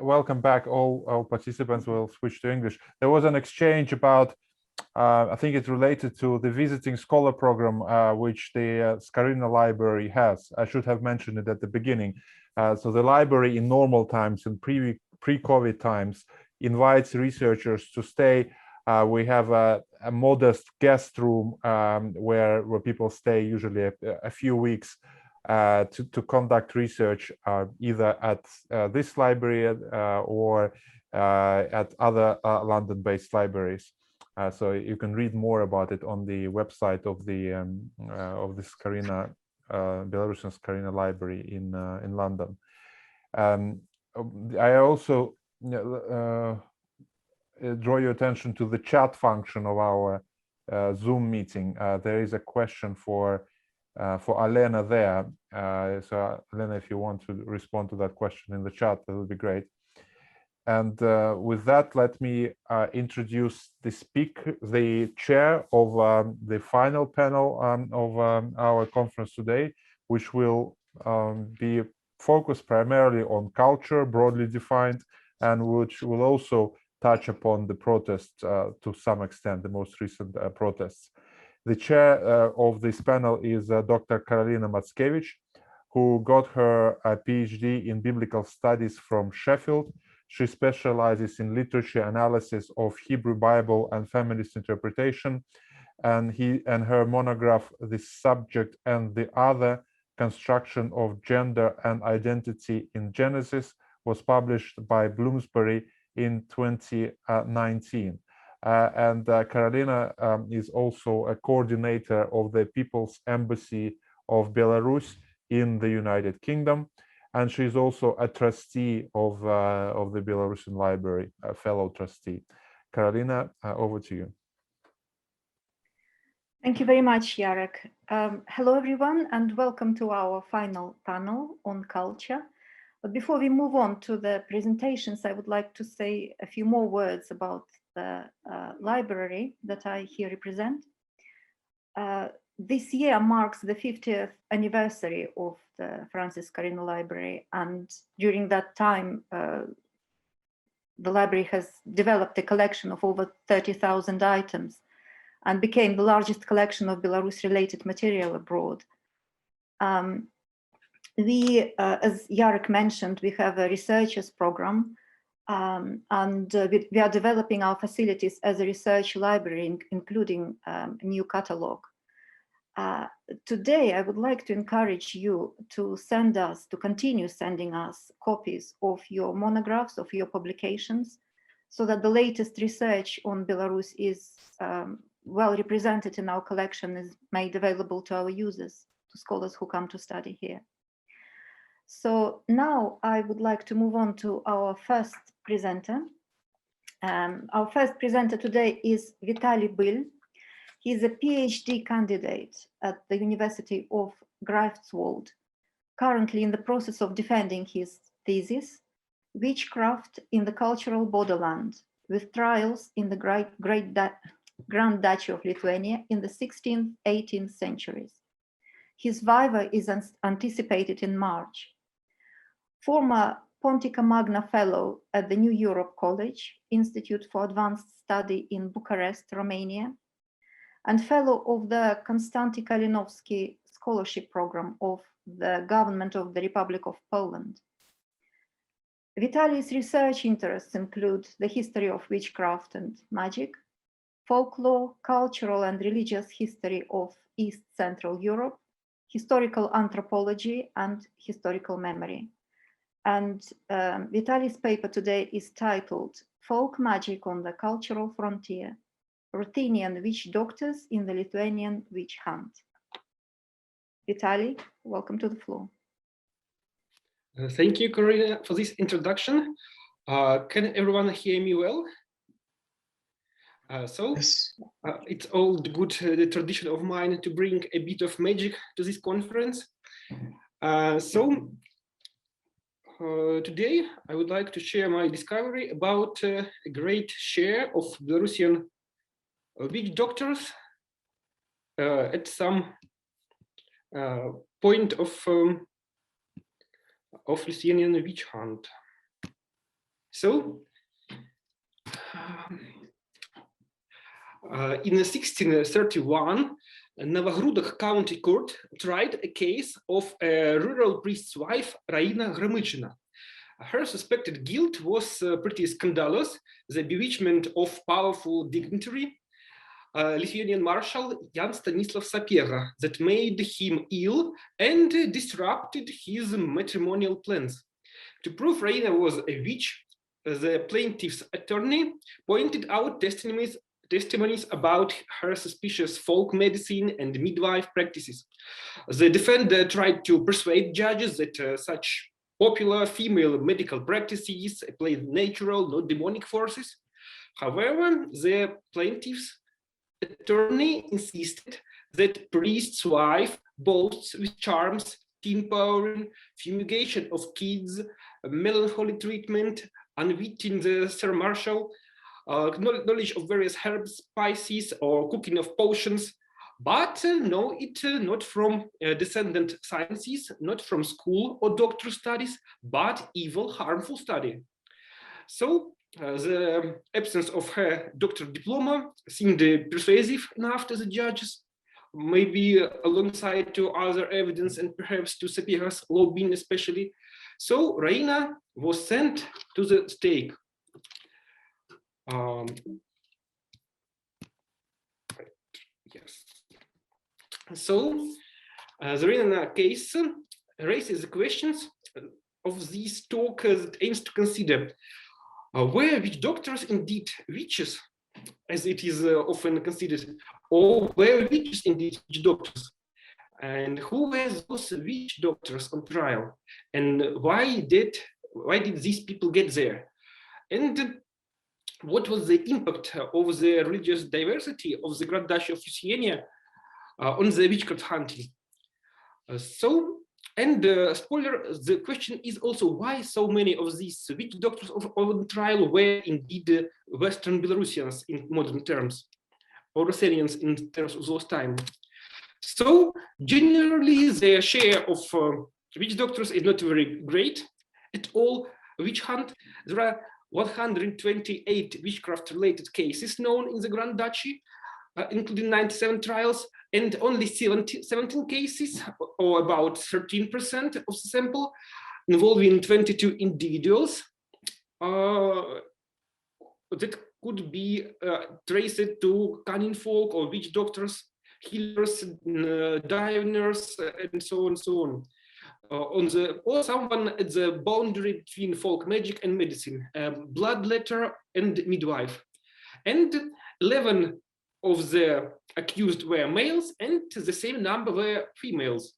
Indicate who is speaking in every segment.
Speaker 1: Welcome back. All participants will switch to English. There was an exchange about, I think it's related to the visiting scholar program, which the Skaryna library has. I should have mentioned it at the beginning. So the library in normal times and pre-COVID times invites researchers to stay. We have a modest guest room where people stay usually a few weeks to conduct research either at this library or at other London-based libraries. So you can read more about it on the website of the Skaryna, Belarusian Skaryna library in London. I also draw your attention to the chat function of our Zoom meeting. There is a question for Alena there. So Alena, if you want to respond to that question in the chat, that would be great. And with that, let me introduce the chair of the final panel of our conference today, which will be focused primarily on culture, broadly defined, and which will also touch upon the protests to some extent, the most recent protests. The chair of this panel is Dr. Karalina Matskievich, who got her PhD in biblical studies from Sheffield. She specializes in literature analysis of Hebrew Bible and feminist interpretation, and her monograph, "The Subject and the Other: Construction of Gender and Identity in Genesis," was published by Bloomsbury in 2019. And Karalina is also a coordinator of the People's Embassy of Belarus in the United Kingdom. And she's also a trustee of the Belarusian Library, a fellow trustee. Karalina, over to you.
Speaker 2: Thank you very much, Jarek. Hello, everyone, and welcome to our final panel on culture. But before we move on to the presentations, I would like to say a few more words about the library that I here represent. This year marks the 50th anniversary of the Francis Skaryna Library, and during that time, the library has developed a collection of over 30,000 items and became the largest collection of Belarus-related material abroad. As Jarek mentioned, we have a researchers program, and we are developing our facilities as a research library, including a new catalog. Today, I would like to encourage you to continue sending us copies of your monographs, of your publications, so that the latest research on Belarus is well represented in our collection, is made available to our users, to scholars who come to study here. So now I would like to move on to our first presenter. Our first presenter today is Vitali. He's a PhD candidate at the University of Greifswald, currently in the process of defending his thesis, Witchcraft in the Cultural Borderland, with trials in the Grand Duchy of Lithuania in the 16th, 18th centuries. His viva is anticipated in March. Former Pontica Magna Fellow at the New Europe College, Institute for Advanced Study in Bucharest, Romania, and fellow of the Konstanty Kalinowski Scholarship Program of the Government of the Republic of Poland. Vitali's research interests include the history of witchcraft and magic, folklore, cultural and religious history of East Central Europe, historical anthropology, and historical memory. And Vitali's paper today is titled "Folk Magic on the Cultural Frontier, Ruthenian Witchdoctors in the Lithuanian Witch Hunt." Vitali, welcome to the floor.
Speaker 3: Thank you, Karina, for this introduction. Can everyone hear me well? It's old good the tradition of mine to bring a bit of magic to this conference. Today I would like to share my discovery about a great share of Belarusian witch doctors at some point of Lithuanian witch hunt. So, in 1631, Novogrudok County Court tried a case of a rural priest's wife, Raina Gromychina. Her suspected guilt was pretty scandalous: the bewitchment of powerful dignitary, Lithuanian Marshal Jan Stanislav Sapieha, that made him ill and disrupted his matrimonial plans. To prove Raina was a witch, the plaintiff's attorney pointed out testimonies about her suspicious folk medicine and midwife practices. The defender tried to persuade judges that such popular female medical practices applied natural, not demonic forces. However, the plaintiff's attorney insisted that priest's wife boasts with charms, teen powering, fumigation of kids, melancholy treatment, unwitting the Sir Marshal, knowledge of various herbs, spices, or cooking of potions, but not from descendant sciences, not from school or doctor studies, but evil, harmful study. So the absence of her doctor diploma seemed persuasive enough to the judges, maybe alongside to other evidence and perhaps to Sapieha's lobbying especially. So Raina was sent to the stake. Yes. So the Raina case raises the questions of these talk that aims to consider were witch doctors indeed witches, as it is often considered, or were witches indeed witch doctors? And who were those witch doctors on trial? And why did these people get there? And what was the impact of the religious diversity of the Grand Duchy of Lithuania on the witchcraft hunting? Spoiler, the question is also why so many of these witch doctors on trial were indeed Western Belarusians in modern terms, or Ruthenians in terms of those times. So generally, the share of witch doctors is not very great at all. Witch hunt, there are 128 witchcraft-related cases known in the Grand Duchy, including 97 trials, and only 17 cases, or about 13% of the sample, involving 22 individuals that could be traced to cunning folk or witch doctors, healers, diviners, and so on and so on. Or someone at the boundary between folk magic and medicine, bloodletter and midwife. And 11 of the accused were males, and the same number were females.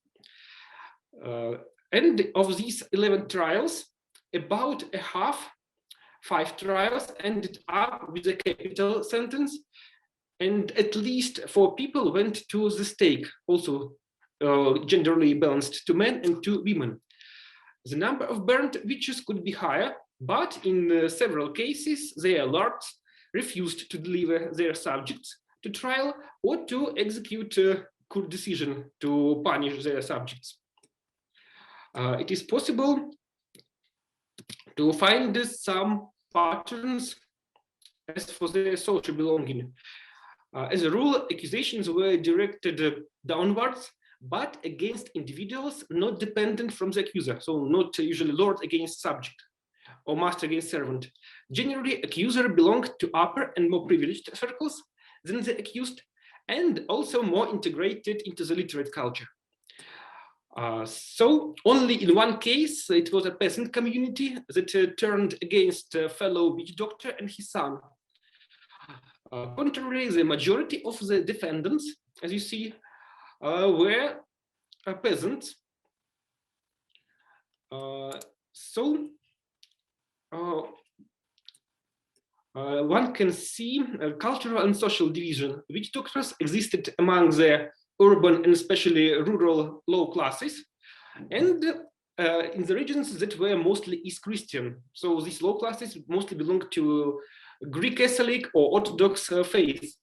Speaker 3: And of these 11 trials, about a half, 5 trials, ended up with a capital sentence, and at least 4 people went to the stake, also genderly balanced to men and to women. The number of burnt witches could be higher, but in several cases, their lords refused to deliver their subjects to trial or to execute a court decision to punish their subjects. It is possible to find some patterns as for their social belonging. As a rule, accusations were directed downwards, but against individuals not dependent from the accuser, so not usually lord against subject or master against servant. Generally, accuser belonged to upper and more privileged circles than the accused, and also more integrated into the literate culture. So only in one case, it was a peasant community that turned against a fellow witch doctor and his son. Contrary, the majority of the defendants, as you see, were peasants. One can see a cultural and social division. Witch doctors existed among the urban and especially rural low classes, and in the regions that were mostly East Christian. So these low classes mostly belonged to Greek Catholic or Orthodox faith.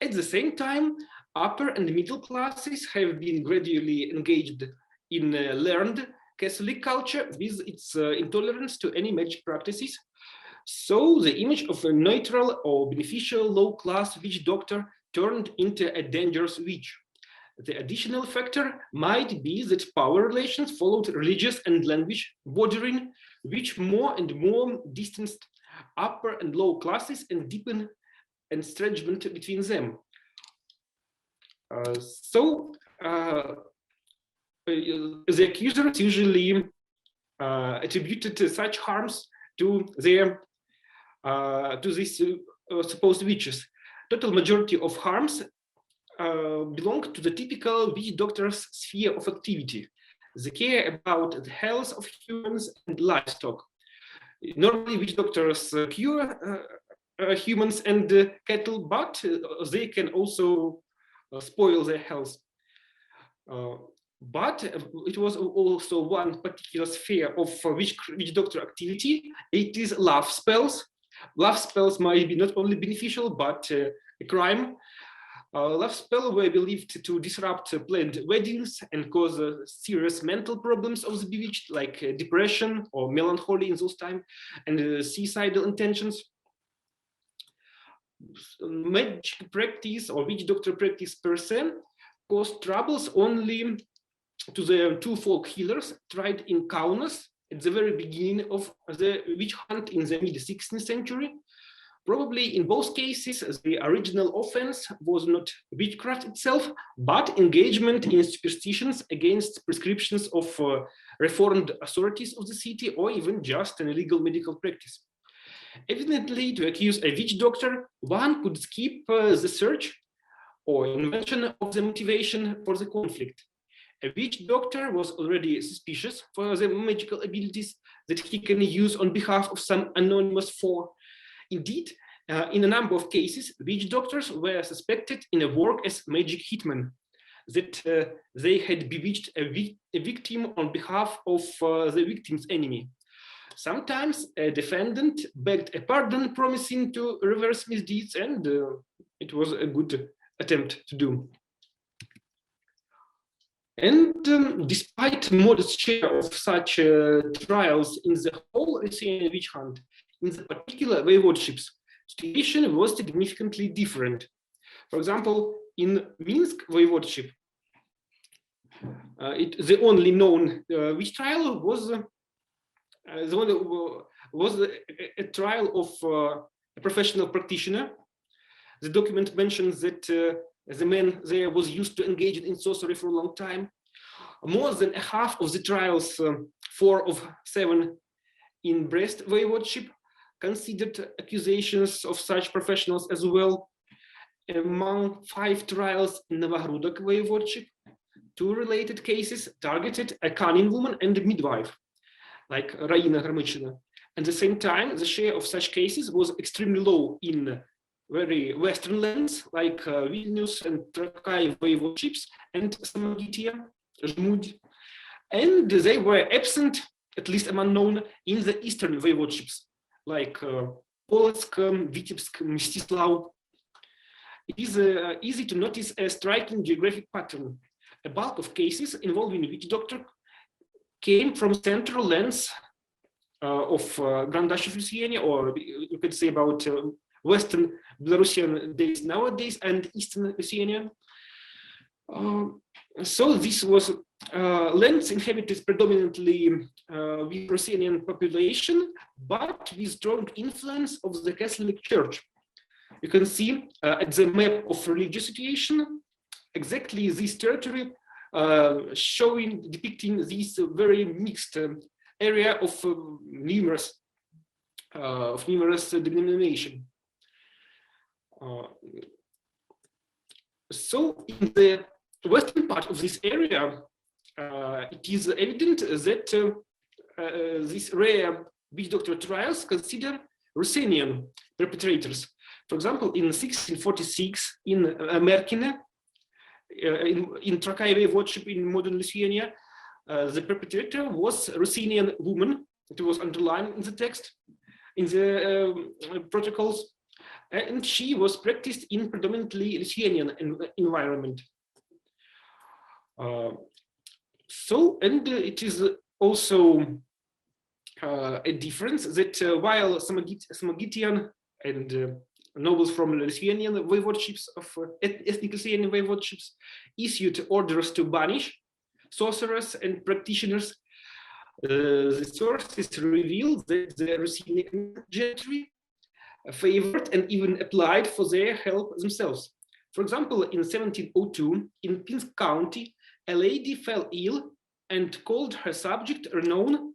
Speaker 3: At the same time, upper and middle classes have been gradually engaged in learned Catholic culture with its intolerance to any magic practices. So the image of a neutral or beneficial low-class witch doctor turned into a dangerous witch. The additional factor might be that power relations followed religious and language bordering, which more and more distanced upper and low classes and deepened estrangement between them. The accusers usually attributed such harms to their to these supposed witches. Total majority of harms belong to the typical witch doctor's sphere of activity. They care about the health of humans and livestock. Normally, witch doctors cure humans and cattle, but they can also spoil their health. But it was also one particular sphere of witch doctor activity. It is love spells. Love spells might be not only beneficial, but a crime. Love spells were believed to disrupt planned weddings and cause serious mental problems of the bewitched, like depression or melancholy in those times, and suicidal intentions. Magic practice or witch doctor practice per se caused troubles only to the two folk healers tried in Kaunas at the very beginning of the witch hunt in the mid-16th century. Probably in both cases, the original offense was not witchcraft itself, but engagement in superstitions against prescriptions of reformed authorities of the city, or even just an illegal medical practice. Evidently, to accuse a witch doctor, one could skip the search or invention of the motivation for the conflict. A witch doctor was already suspicious for the magical abilities that he can use on behalf of some anonymous foe. Indeed, in a number of cases, witch doctors were suspected in a work as magic hitmen, that they had bewitched a victim on behalf of the victim's enemy. Sometimes a defendant begged a pardon, promising to reverse misdeeds, and it was a good attempt to do. And despite modest share of such trials in the whole Lithuanian witch hunt, in the particular voivodeships, situation was significantly different. For example, in Minsk voivodeship, the only known witch trial was a trial of a professional practitioner. The document mentions that the man there was used to engage in sorcery for a long time. More than a half of the trials, 4 of 7 in Brest voivodeship, considered accusations of such professionals as well. Among 5 trials in Novogrudok voivodeship, 2 related cases targeted a cunning woman and a midwife, like Raina Gramychina. At the same time, the share of such cases was extremely low in very western lands, like Vilnius and Trakai voivodeships and Samogitia, Žmud. And they were absent, at least among known, in the eastern voivodeships, like Polotsk, Vitebsk, Mstislav. It is easy to notice a striking geographic pattern. A bulk of cases involving witch doctor came from central lands of Grand Duchy of Lithuania, or you could say about Western Belarusian days nowadays, and Eastern Lithuania. So this was lands inhabited predominantly with Ruthenian population, but with strong influence of the Catholic Church. You can see at the map of religious situation exactly this territory depicting this very mixed area of numerous denominations. So in the western part of this area, it is evident that these rare witch doctor trials consider Ruthenian perpetrators. For example, in 1646 in Merkine, in Trakai voivodeship in modern Lithuania, the perpetrator was a Ruthenian woman. It was underlined in the text, in the protocols, and she was practiced in predominantly Lithuanian environment. And it is also a difference that while Samogitian and nobles from Lithuanian voivodeships of ethnic Lithuanian voivodeships issued orders to banish sorcerers and practitioners, the sources reveal that the Ruthenian gentry favored and even applied for their help themselves. For example, in 1702, in Pinsk County, a lady fell ill and called her subject renowned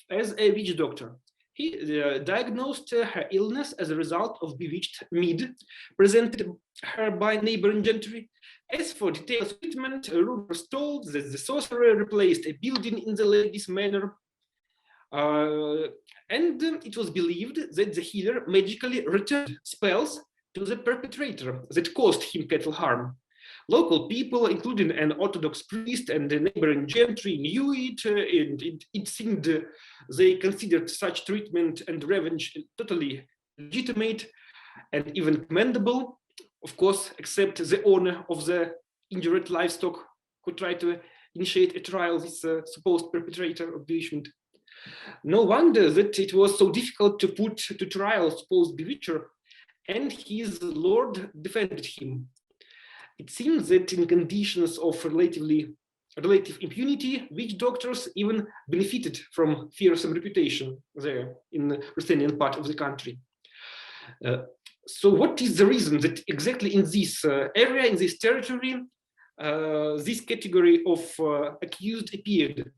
Speaker 3: as a witch doctor. He diagnosed her illness as a result of bewitched mead presented her by neighboring gentry. As for detailed treatment, rumors told that the sorcerer replaced a building in the lady's manor, and it was believed that the healer magically returned spells to the perpetrator that caused him cattle harm. Local people, including an Orthodox priest and the neighboring gentry, knew it, and it seemed they considered such treatment and revenge totally legitimate and even commendable, of course, except the owner of the injured livestock who tried to initiate a trial with the supposed perpetrator of bewitchment. No wonder that it was so difficult to put to trial supposed bewitcher, and his lord defended him. It seems that in conditions of relative impunity, witch doctors even benefited from fearsome reputation there in the Ruthenian part of the country. So what is the reason that exactly in this area, in this territory, this category of accused appeared?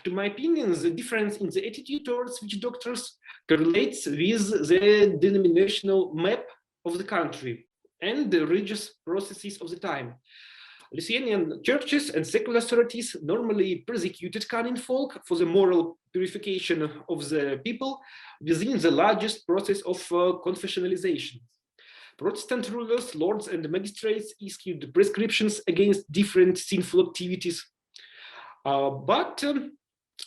Speaker 3: To my opinion, the difference in the attitude towards witch doctors correlates with the denominational map of the country and the religious processes of the time. Lithuanian churches and secular authorities normally persecuted canon folk for the moral purification of the people within the largest process of confessionalization. Protestant rulers, lords, and magistrates issued prescriptions against different sinful activities. But at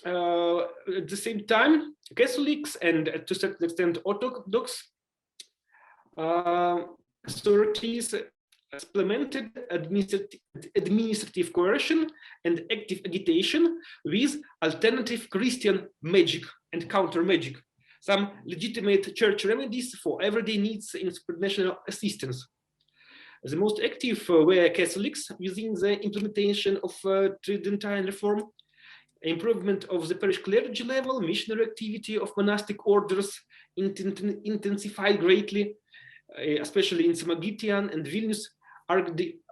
Speaker 3: the same time, Catholics and to a certain extent Orthodox authorities supplemented administrative coercion and active agitation with alternative Christian magic and counter magic, some legitimate church remedies for everyday needs in supernatural assistance. The most active were Catholics within the implementation of Tridentine reform, improvement of the parish clergy level, missionary activity of monastic orders intensified greatly, especially in Samogitian and Vilnius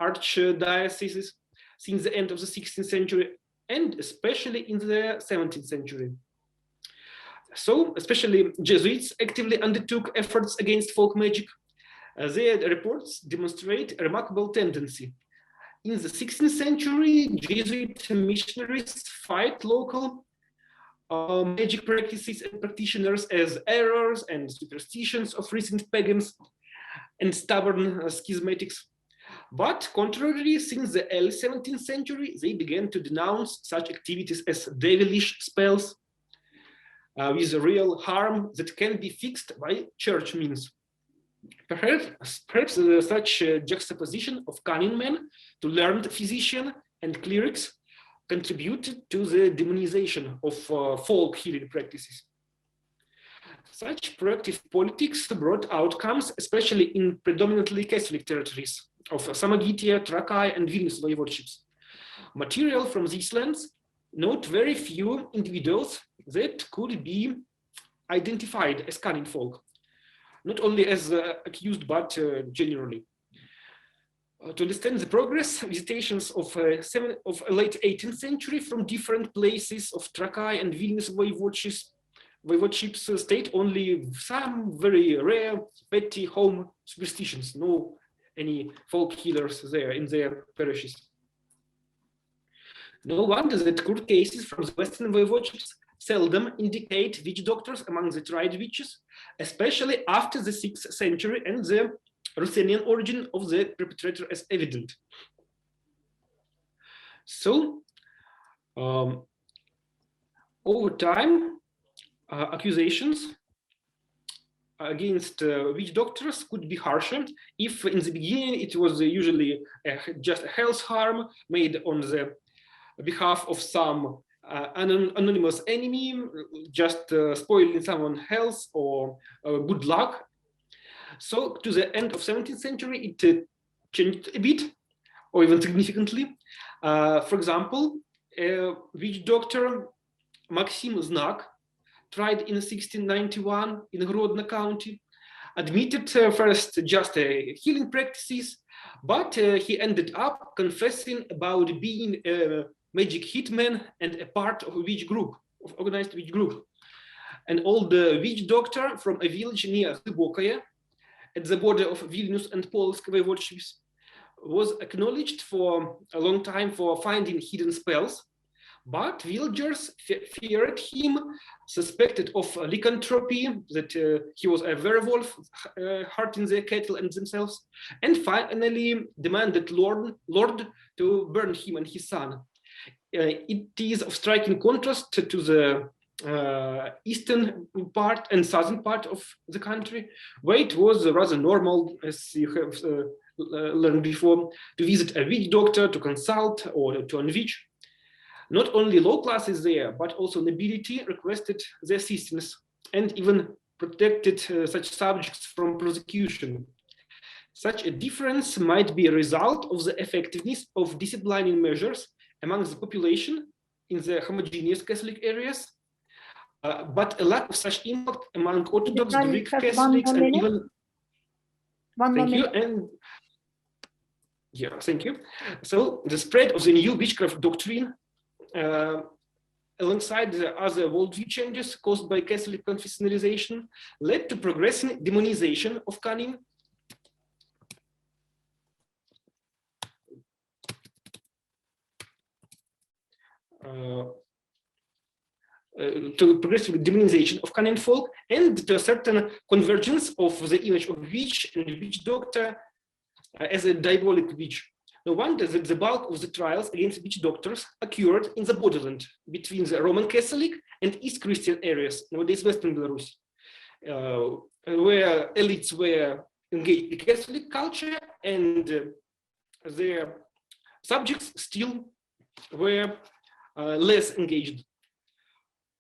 Speaker 3: archdioceses since the end of the 16th century, and especially in the 17th century. So, especially Jesuits actively undertook efforts against folk magic. Their reports demonstrate a remarkable tendency. In the 16th century, Jesuit missionaries fight local magic practices and practitioners as errors and superstitions of recent pagans and stubborn schismatics. But contrarily, since the early 17th century, they began to denounce such activities as devilish spells with real harm that can be fixed by church means. Perhaps such juxtaposition of cunning men to learned physician and clerics contributed to the demonization of folk healing practices. Such proactive politics brought outcomes, especially in predominantly Catholic territories of Samogitia, Trakai, and Vilnius voivodeships. Material from these lands note very few individuals that could be identified as cunning folk, not only as accused, but generally. To understand the progress, visitations of late 18th century from different places of Trakai and Vilnius voivodeships state only some very rare petty home superstitions, no any folk healers there in their parishes. No wonder that court cases from the Western voivodeships seldom indicate witch doctors among the tried witches, especially after the 6th century and the Ruthenian origin of the perpetrator as evident. So, over time, accusations against witch doctors could be harsher if in the beginning it was usually just a health harm made on the behalf of some an anonymous enemy, just spoiling someone else or good luck. So to the end of 17th century, it changed a bit, or even significantly. For example, witch doctor Maxim Znak, tried in 1691 in Rhode County, admitted first just healing practices, but he ended up confessing about being a magic hitman and a part of a witch group, of organized witch group. An old witch doctor from a village near Hlybokaya, at the border of Vilnius and Polsk voivodeships, was acknowledged for a long time for finding hidden spells, but villagers feared him, suspected of lycanthropy, that he was a werewolf hurting their cattle and themselves, and finally demanded Lord to burn him and his son. It is of striking contrast to the eastern part and southern part of the country, where it was rather normal, as you have learned before, to visit a witch doctor, to consult, or to unwitch. Not only low classes there, but also nobility requested their assistance and even protected such subjects from prosecution. Such a difference might be a result of the effectiveness of disciplining measures among the population in the homogeneous Catholic areas, but a lack of such impact among Orthodox Greek Catholics and even. Thank you. And yeah, thank you. So the spread of the new witchcraft doctrine, alongside the other worldview changes caused by Catholic confessionalization, led to progressive demonization of cunning. To progressive demonization of cunning folk, and to a certain convergence of the image of witch and witch doctor as a diabolic witch. No wonder that the bulk of the trials against witch doctors occurred in the borderland between the Roman Catholic and East Christian areas, nowadays Western Belarus, where elites were engaged in Catholic culture and their subjects still were less engaged.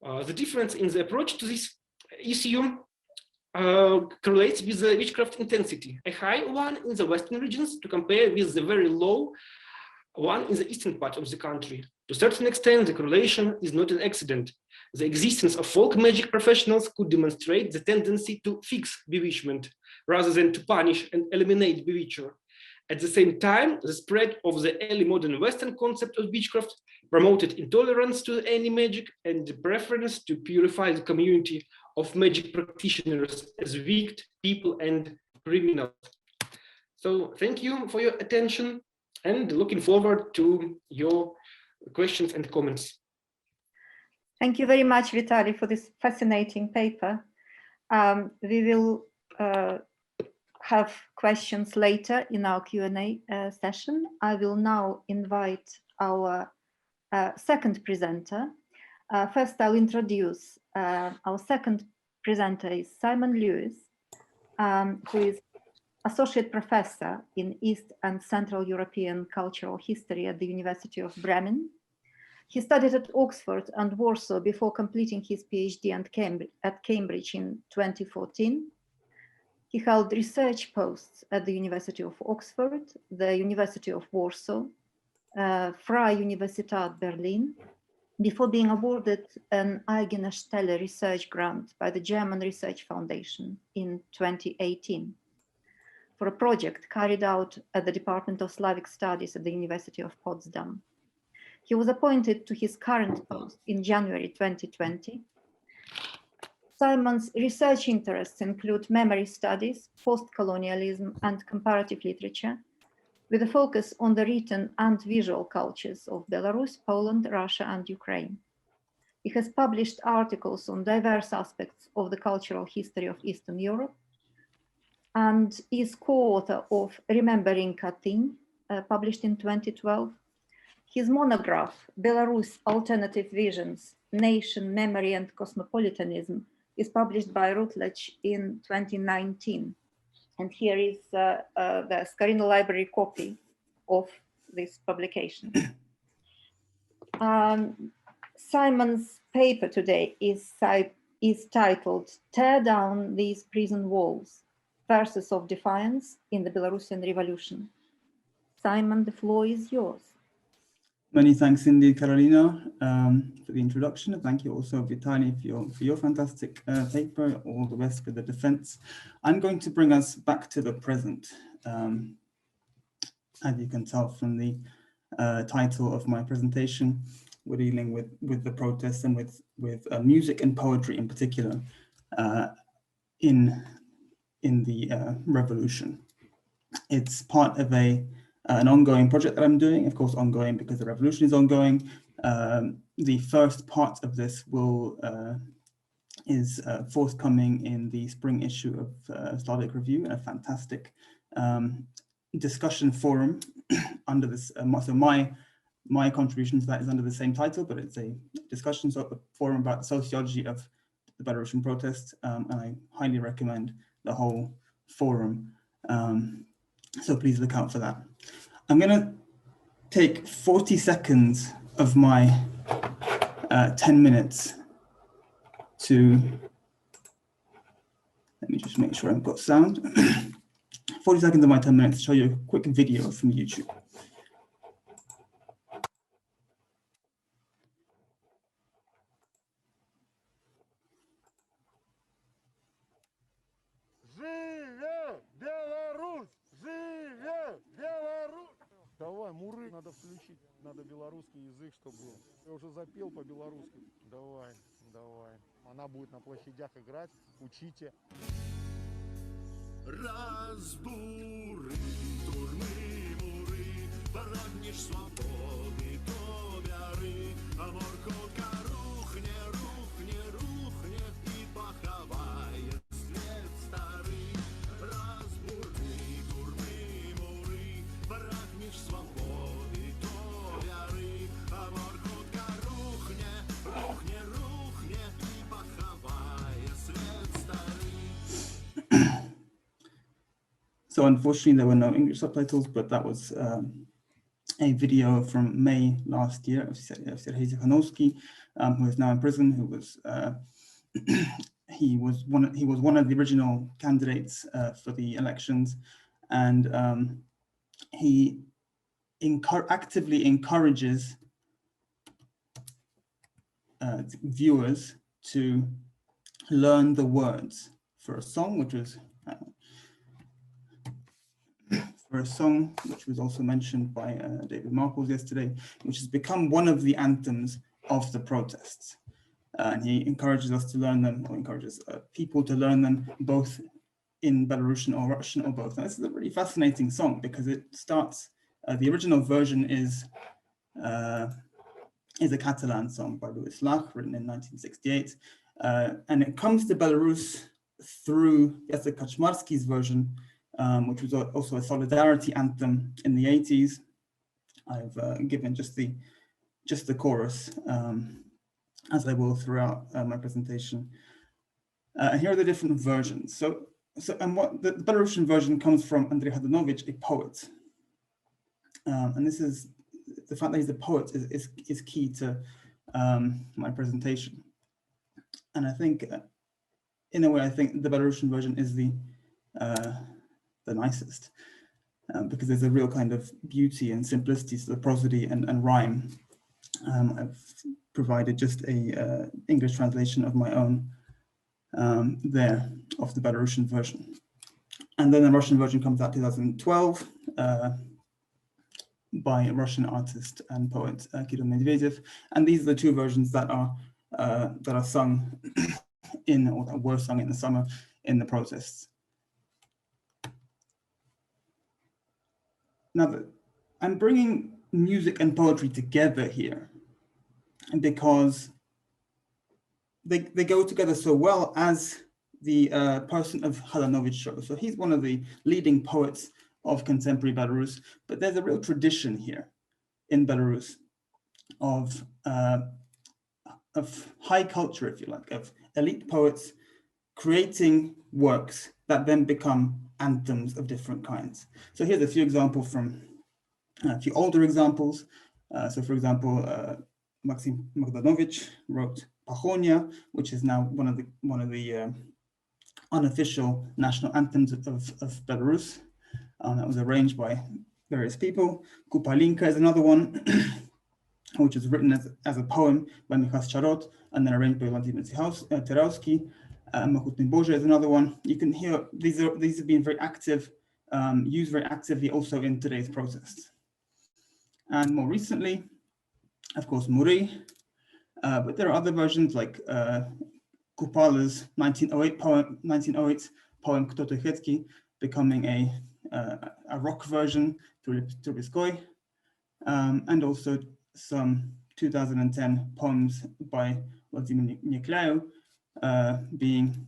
Speaker 3: The difference in the approach to this issue correlates with the witchcraft intensity, a high one in the western regions to compare with the very low one in the eastern part of the country. To a certain extent, the correlation is not an accident. The existence of folk magic professionals could demonstrate the tendency to fix bewitchment rather than to punish and eliminate bewitcher. At the same time, the spread of the early modern Western concept of witchcraft promoted intolerance to any magic and the preference to purify the community of magic practitioners as wicked people and criminals. So thank you for your attention and looking forward to your questions and comments.
Speaker 2: Thank you very much, Vitali, for this fascinating paper. We will have questions later in our Q&A session. I will now invite our second presenter. First, I'll introduce our second presenter is Simon Lewis, who is Associate Professor in East and Central European Cultural History at the University of Bremen. He studied at Oxford and Warsaw before completing his PhD at Cambridge in 2014. He held research posts at the University of Oxford, the University of Warsaw, Freie Universität Berlin, before being awarded an Eigene Stelle research grant by the German Research Foundation in 2018 for a project carried out at the Department of Slavic Studies at the University of Potsdam. He was appointed to his current post in January 2020. Simon's research interests include memory studies, post-colonialism, and comparative literature, with a focus on the written and visual cultures of Belarus, Poland, Russia, and Ukraine. He has published articles on diverse aspects of the cultural history of Eastern Europe and is co-author of Remembering Katyn, published in 2012. His monograph, Belarus Alternative Visions, Nation, Memory, and Cosmopolitanism, is published by Routledge in 2019. And here is the Skaryna library copy of this publication. Simon's paper today is titled "Tear Down These Prison Walls, Verses of Defiance in the Belarusian Revolution." Simon, the floor is yours.
Speaker 4: Many thanks indeed, Karalina, for the introduction. And thank you also, Vitali, for your fantastic paper. All the best for the defense. I'm going to bring us back to the present. As you can tell from the title of my presentation, we're dealing with the protests and with music and poetry in particular in the revolution. It's part of an ongoing project that I'm doing, of course, ongoing because the revolution is ongoing. The first part of this is forthcoming in the spring issue of Slavic Review, and a fantastic discussion forum under this. So my contribution to that is under the same title, but it's a discussion forum about the sociology of the Belarusian protests, and I highly recommend the whole forum. So please look out for that. I'm going to take 40 seconds of my 10 minutes to, let me just make sure I've got sound. 40 seconds of my 10 minutes to show you a quick video from YouTube.
Speaker 5: Давай, муры, надо включить, надо белорусский язык, чтобы был. Я уже запел по-белорусски. Давай, давай. Она будет на площадях играть, учите. Разбури, турми, муры, прагнешь свободы, то вяры, а моркотка рухне, рухне, рухне и поховает след старый. Разбури, турми, муры, прагнешь свободы, то вяры, а моркотка рухне, рухне, рухне и поховает след старый.
Speaker 4: So unfortunately, there were no English subtitles, but that was a video from May last year of Tikhanovsky, who is now in prison. Who was he was one of the original candidates for the elections, and he actively encourages viewers to learn the words for a song, which was. For a song which was also mentioned by David Marples yesterday, which has become one of the anthems of the protests. And he encourages us to learn them, or encourages people to learn them, both in Belarusian or Russian or both. And this is a really fascinating song because it starts, the original version is a Catalan song by Louis Lach, written in 1968. And it comes to Belarus through Jacek Kaczmarski's version, which was also a solidarity anthem in the 80s. I've given just the chorus, as I will throughout my presentation. And here are the different versions. And what the Belarusian version comes from Andrei Hadunovich, a poet. And this is, the fact that he's a poet is key to my presentation. And I think, in a way, I think the Belarusian version is the nicest, because there's a real kind of beauty and simplicity to the prosody and rhyme. I've provided just a English translation of my own there of the Belarusian version. And then the Russian version comes out 2012 by a Russian artist and poet Kirill Medvedev. And these are the two versions that are sung or that were sung in the summer in the protests. Now, I'm bringing music and poetry together here because they go together so well, as the person of Hadunovich shows. So he's one of the leading poets of contemporary Belarus, but there's a real tradition here in Belarus of high culture, if you like, of elite poets creating works that then become anthems of different kinds. So here's a few examples from a few older examples. So for example, Maxim Magdanovich wrote Pachonia, which is now one of the unofficial national anthems of Belarus. That was arranged by various people. Kupalinka is another one, which was written as a poem by Michał Charot and then arranged by Vladimir Terauski. Mahutny Boże is another one. You can hear these have been very active, used very actively also in today's protests. And more recently, of course, Muri, but there are other versions like Kupala's 1908 poem Kto to Chetki, becoming a rock version to Riskoy, and also some 2010 poems by Vladimir Niklaev being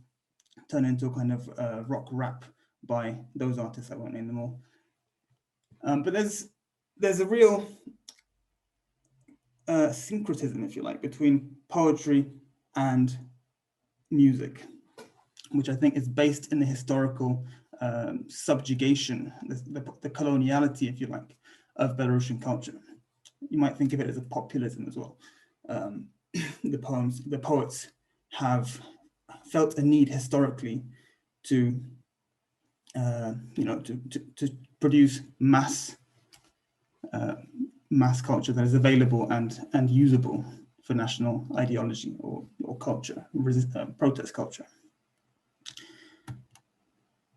Speaker 4: turned into a kind of rock rap by those artists. I won't name them all. But there's a real syncretism, if you like, between poetry and music, which I think is based in the historical subjugation, the coloniality, if you like, of Belarusian culture. You might think of it as a populism as well. The poets have felt a need historically to produce mass culture that is available and usable for national ideology or culture, protest culture.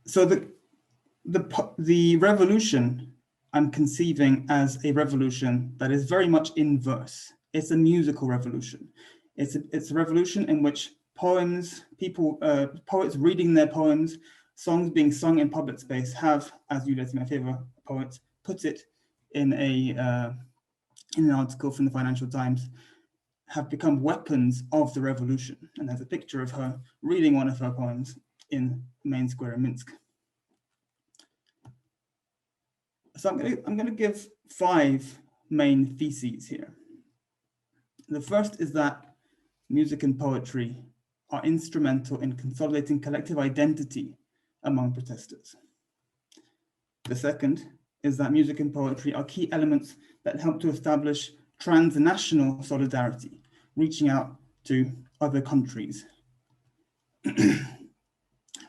Speaker 4: So the revolution I'm conceiving as a revolution that is very much in verse. It's a musical revolution. It's a revolution in which poets reading their poems, songs being sung in public space have, as Juliet, my favorite poet, put it in an article from the Financial Times, have become weapons of the revolution. And there's a picture of her reading one of her poems in the main square in Minsk. So I'm going to give 5 main theses here. The first is that music and poetry are instrumental in consolidating collective identity among protesters. The second is that music and poetry are key elements that help to establish transnational solidarity, reaching out to other countries.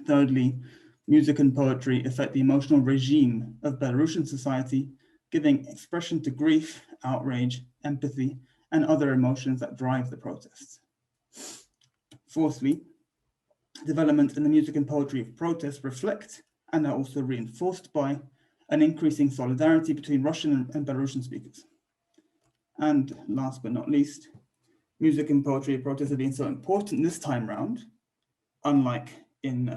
Speaker 4: Thirdly, music and poetry affect the emotional regime of Belarusian society, giving expression to grief, outrage, empathy, and other emotions that drive the protests. Fourthly, development in the music and poetry of protest reflect and are also reinforced by an increasing solidarity between Russian and Belarusian speakers. And last but not least, music and poetry of protest have been so important this time round, unlike in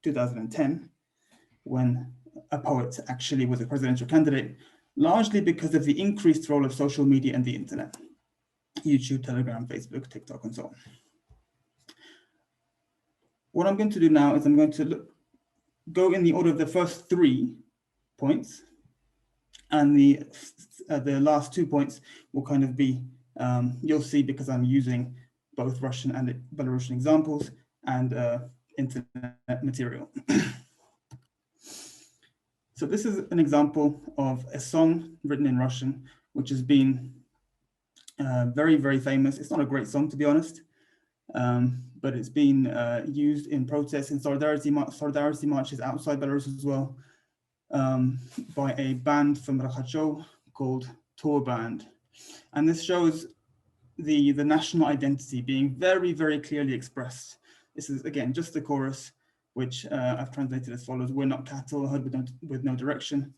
Speaker 4: 2010, when a poet actually was a presidential candidate, largely because of the increased role of social media and the internet, YouTube, Telegram, Facebook, TikTok, and so on. What I'm going to do now is I'm going to go in the order of the first 3 points, and the last 2 points will kind of be, you'll see, because I'm using both Russian and Belarusian examples and internet material. So this is an example of a song written in Russian, which has been very, very famous. It's not a great song, to be honest, but it's been used in protests and solidarity marches outside Belarus as well, by a band from Rakhachov called Tour Band. And this shows the national identity being very, very clearly expressed. This is, again, just the chorus, which I've translated as follows: "We're not cattle, herd with no direction.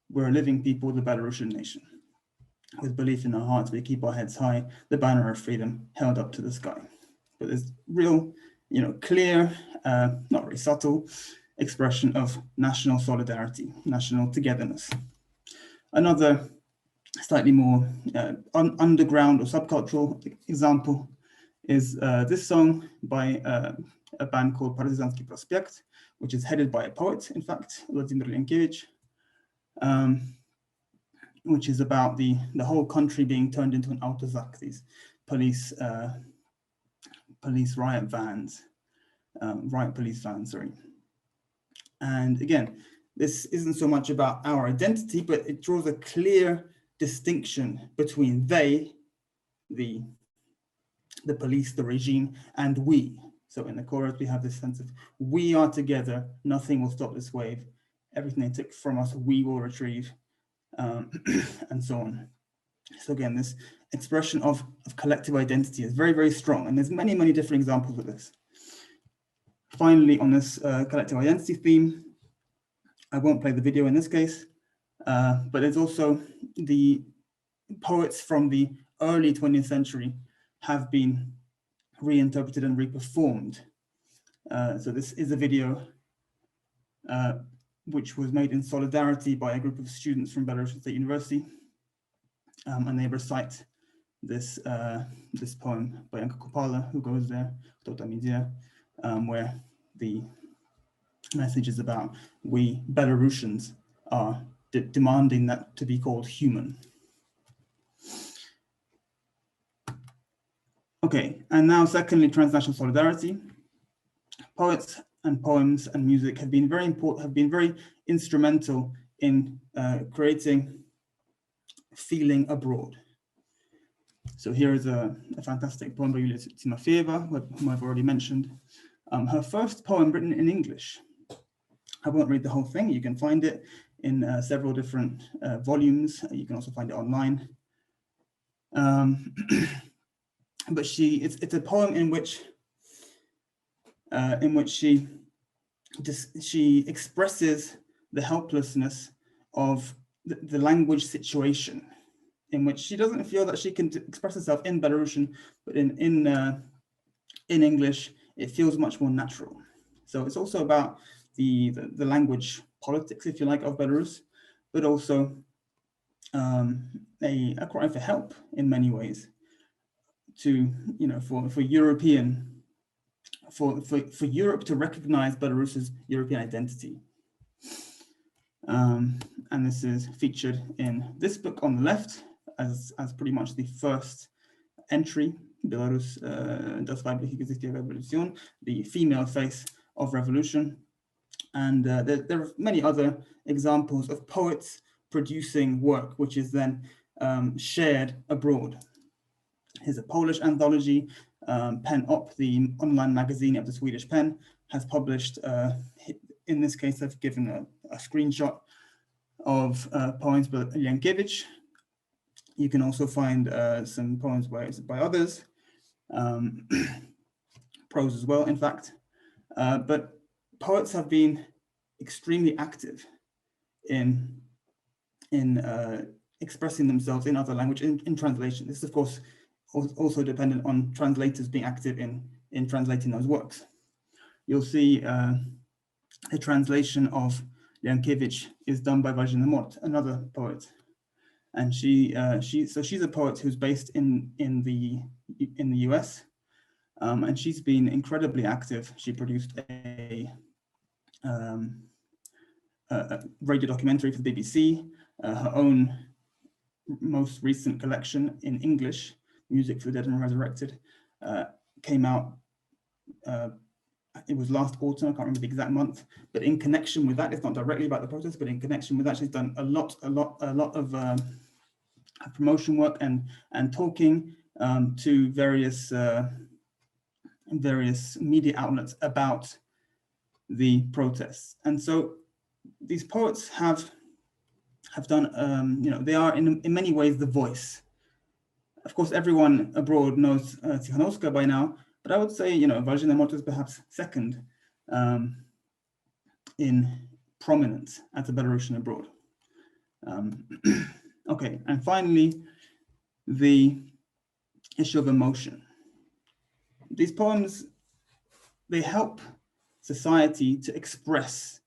Speaker 4: We're a living people, the Belarusian nation. With belief in our hearts, we keep our heads high, the banner of freedom held up to the sky." But there's real, clear, not very subtle expression of national solidarity, national togetherness. Another slightly more underground or subcultural example is this song by a band called Partizansky Prospekt, which is headed by a poet, in fact, Vladimir Lenkevich, which is about the whole country being turned into an autozak, these police riot police vans, sorry. And again, this isn't so much about our identity, but it draws a clear distinction between they, the the police, the regime, and we. So in the chorus, we have this sense of we are together, nothing will stop this wave. Everything they took from us, we will retrieve, and so on. So again, this expression of collective identity is very, very strong. And there's many, many different examples of this. Finally, on this collective identity theme, I won't play the video in this case, but there's also the poets from the early 20th century have been reinterpreted and reperformed. So this is a video which was made in solidarity by a group of students from Belarusian State University, and they recite this this poem by Yanka Kopala, who goes there, Tota Media, where the message is about we Belarusians are demanding that to be called human. Okay, and now secondly, transnational solidarity. Poets and poems and music have been very important, have been very instrumental in creating feeling abroad. So here is a fantastic poem by Yulia Timofeeva, whom I've already mentioned. Her first poem written in English. I won't read the whole thing. You can find it in several different volumes. You can also find it online. But it's a poem in which she expresses the helplessness of the language situation, in which she doesn't feel that she can express herself in Belarusian, but in English, it feels much more natural. So it's also about the language politics, if you like, of Belarus, but also a cry for help in many ways to, you know, for Europe to recognize Belarus's European identity. And this is featured in this book on the left as pretty much the first entry, Belarus, das weibliche Gesicht der Revolution, the female face of revolution. And there are many other examples of poets producing work which is then shared abroad. Here's a Polish anthology. Pen Op, the online magazine of the Swedish Pen, has published, in this case, I've given a screenshot of poems by Jankiewicz. You can also find some poems by others, prose as well, in fact. But poets have been extremely active in expressing themselves in other language, in translation. This is, of course, also dependent on translators being active in translating those works. You'll see a translation of Jankiewicz is done by Wajina Mort, another poet. And she's a poet who's based in the US, and she's been incredibly active. She produced a radio documentary for the BBC, her own most recent collection in English, Music for the Dead and Resurrected, came out, it was last autumn, I can't remember the exact month, but in connection with that, it's not directly about the protest, but in connection with that, she's done a lot of promotion work and talking to various media outlets about the protests. And so these poets have done, you know, they are in many ways the voice. Of course, everyone abroad knows Tsikhanouska by now, but I would say, you know, Wajina Mort is perhaps second in prominence as a Belarusian abroad. Okay, and finally, the issue of emotion. These poems, they help society to express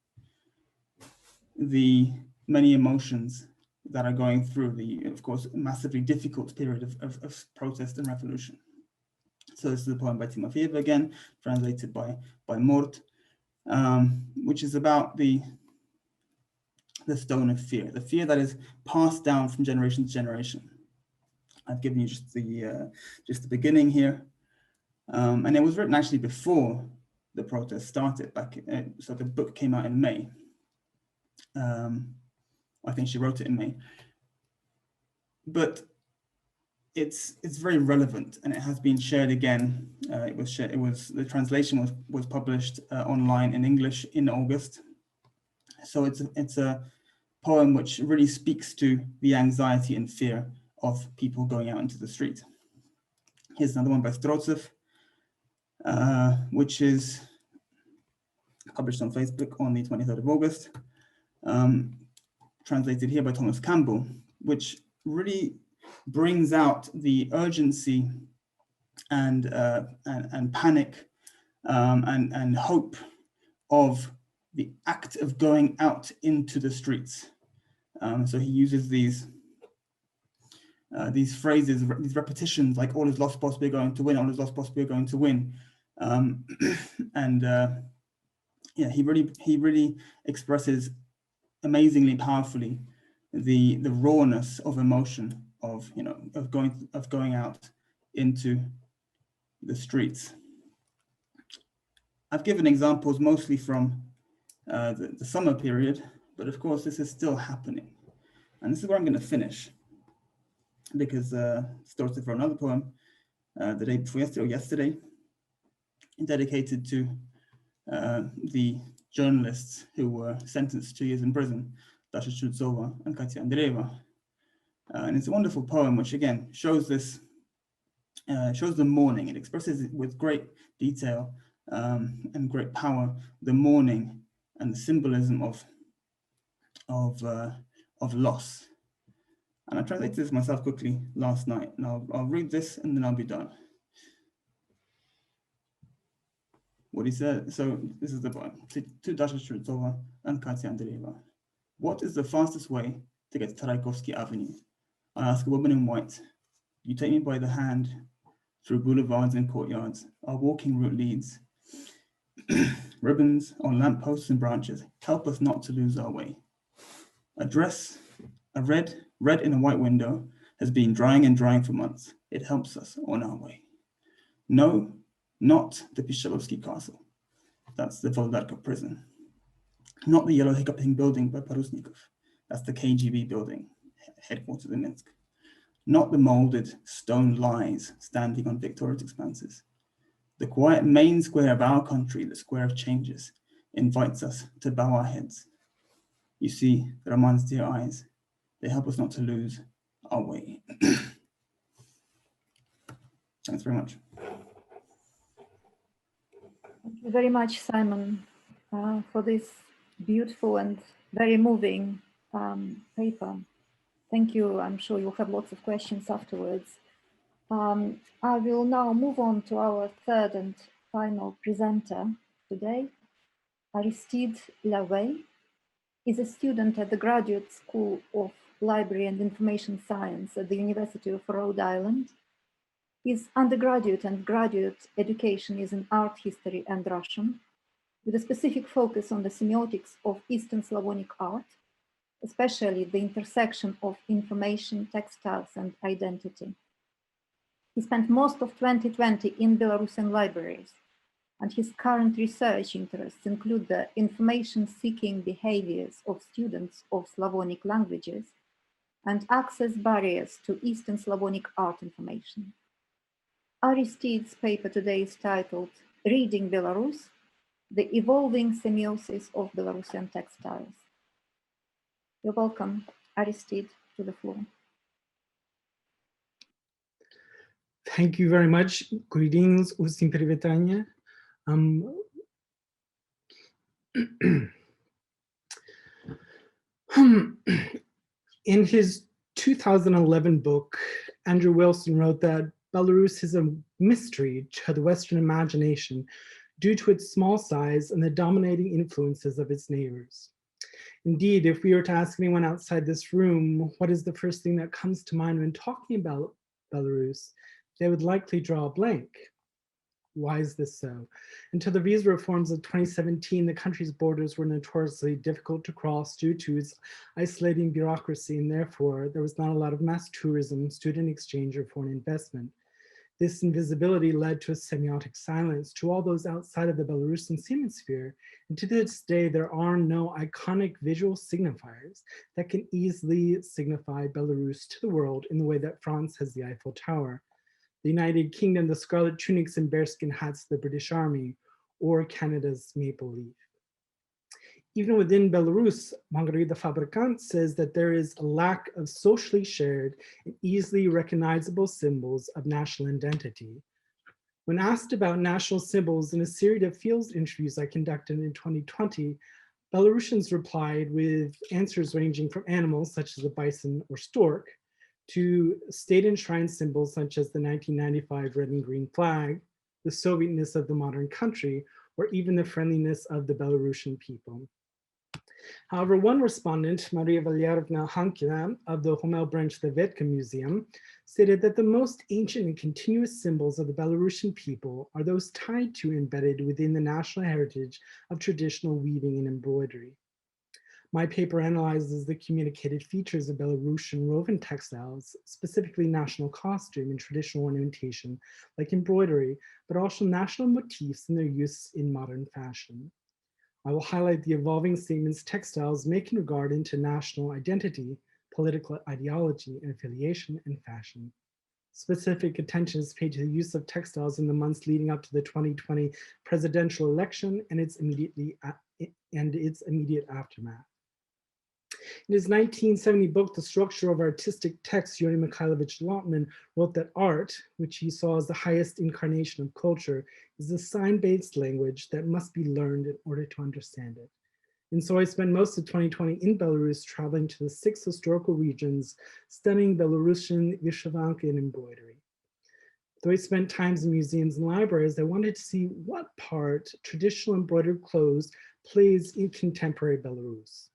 Speaker 4: the many emotions that are going through the, of course, massively difficult period of protest and revolution. So this is a poem by Timofeeva again, translated by Mort, which is about the stone of fear, the fear that is passed down from generation to generation. I've given you just the beginning here, and it was written actually before the protest started. So the book came out in May. I think she wrote it in May. But it's very relevant, and it has been shared again. The translation was published online in English in August. So it's a poem which really speaks to the anxiety and fear of people going out into the street. Here's another one by Strotsev, which is published on Facebook on the 23rd of August, translated here by Thomas Campbell, which really brings out the urgency and panic and hope of the act of going out into the streets. So he uses these phrases, these repetitions, like all is lost, possibly going to win, all is lost, possibly going to win. Yeah, he really expresses amazingly powerfully the rawness of emotion of going out into the streets. I've given examples mostly from the summer period, but of course this is still happening. And this is where I'm going to finish, because Stortsev wrote another poem the day before yesterday, or yesterday, dedicated to the journalists who were sentenced to 2 years in prison, Dasha Chudzova and Katya Andreeva. And it's a wonderful poem, which again shows the mourning. It expresses it with great detail and great power, the mourning and the symbolism of loss. And I translated this myself quickly last night, and I'll read this and then I'll be done. What he said, so this is the poem, to Dasha Chudzova and Katya Andreeva. What is the fastest way to get to Taraikovsky Avenue? I ask a woman in white. You take me by the hand through boulevards and courtyards. Our walking route leads. Ribbons on lampposts and branches help us not to lose our way. A dress, a red in a white window, has been drying and drying for months. It helps us on our way. No, not the Pishalovsky Castle. That's the Voldarka prison. Not the yellow hiccuping building by Parusnikov. That's the KGB building, headquarters in Minsk. Not the molded stone lies standing on Victoria's expanses. The quiet main square of our country, the square of changes, invites us to bow our heads. You see, Raman's dear eyes, they help us not to lose our way. Thanks very much.
Speaker 2: Thank you very much, Simon, for this beautiful and very moving paper. Thank you. I'm sure you'll have lots of questions afterwards. I will now move on to our third and final presenter today. Aristide LaVey is a student at the Graduate School of Library and Information Science at the University of Rhode Island. His undergraduate and graduate education is in art history and Russian, with a specific focus on the semiotics of Eastern Slavonic art, especially the intersection of information, textiles, and identity. He spent most of 2020 in Belarusian libraries, and his current research interests include the information-seeking behaviors of students of Slavonic languages and access barriers to Eastern Slavonic art information. Aristide's paper today is titled Reading Belarus, the Evolving Semiosis of Belarusian Textiles. You're welcome, Aristide, to the floor.
Speaker 6: Thank you very much. Greetings, усім привітання. In his 2011 book, Andrew Wilson wrote that Belarus is a mystery to the Western imagination due to its small size and the dominating influences of its neighbors. Indeed, if we were to ask anyone outside this room, what is the first thing that comes to mind when talking about Belarus, they would likely draw a blank. Why is this so? Until the visa reforms of 2017, the country's borders were notoriously difficult to cross due to its isolating bureaucracy, and therefore there was not a lot of mass tourism, student exchange, or foreign investment. This invisibility led to a semiotic silence to all those outside of the Belarusian semiosphere, and to this day there are no iconic visual signifiers that can easily signify Belarus to the world in the way that France has the Eiffel Tower, the United Kingdom, the scarlet tunics and bearskin hats of the British Army, or Canada's maple leaf. Even within Belarus, Margarita Fabricant says that there is a lack of socially shared and easily recognizable symbols of national identity. When asked about national symbols in a series of field interviews I conducted in 2020, Belarusians replied with answers ranging from animals such as a bison or stork, to state enshrined symbols such as the 1995 red and green flag, the Sovietness of the modern country, or even the friendliness of the Belarusian people. However, one respondent, Maria Valerievna Hankina of the Homel branch of the Vetka Museum, stated that the most ancient and continuous symbols of the Belarusian people are those tied to, embedded within the national heritage of traditional weaving and embroidery. My paper analyzes the communicated features of Belarusian woven textiles, specifically national costume and traditional ornamentation like embroidery, but also national motifs and their use in modern fashion. I will highlight the evolving statements textiles make in regard into national identity, political ideology, and affiliation, and fashion. Specific attention is paid to the use of textiles in the months leading up to the 2020 presidential election and its immediate aftermath. In his 1970 book, The Structure of Artistic Text, Yuri Mikhailovich Lotman wrote that art, which he saw as the highest incarnation of culture, is a sign-based language that must be learned in order to understand it. And so I spent most of 2020 in Belarus, traveling to the 6 historical regions, studying Belarusian vyshyvanka and embroidery. Though I spent times in museums and libraries, I wanted to see what part traditional embroidered clothes plays in contemporary Belarus.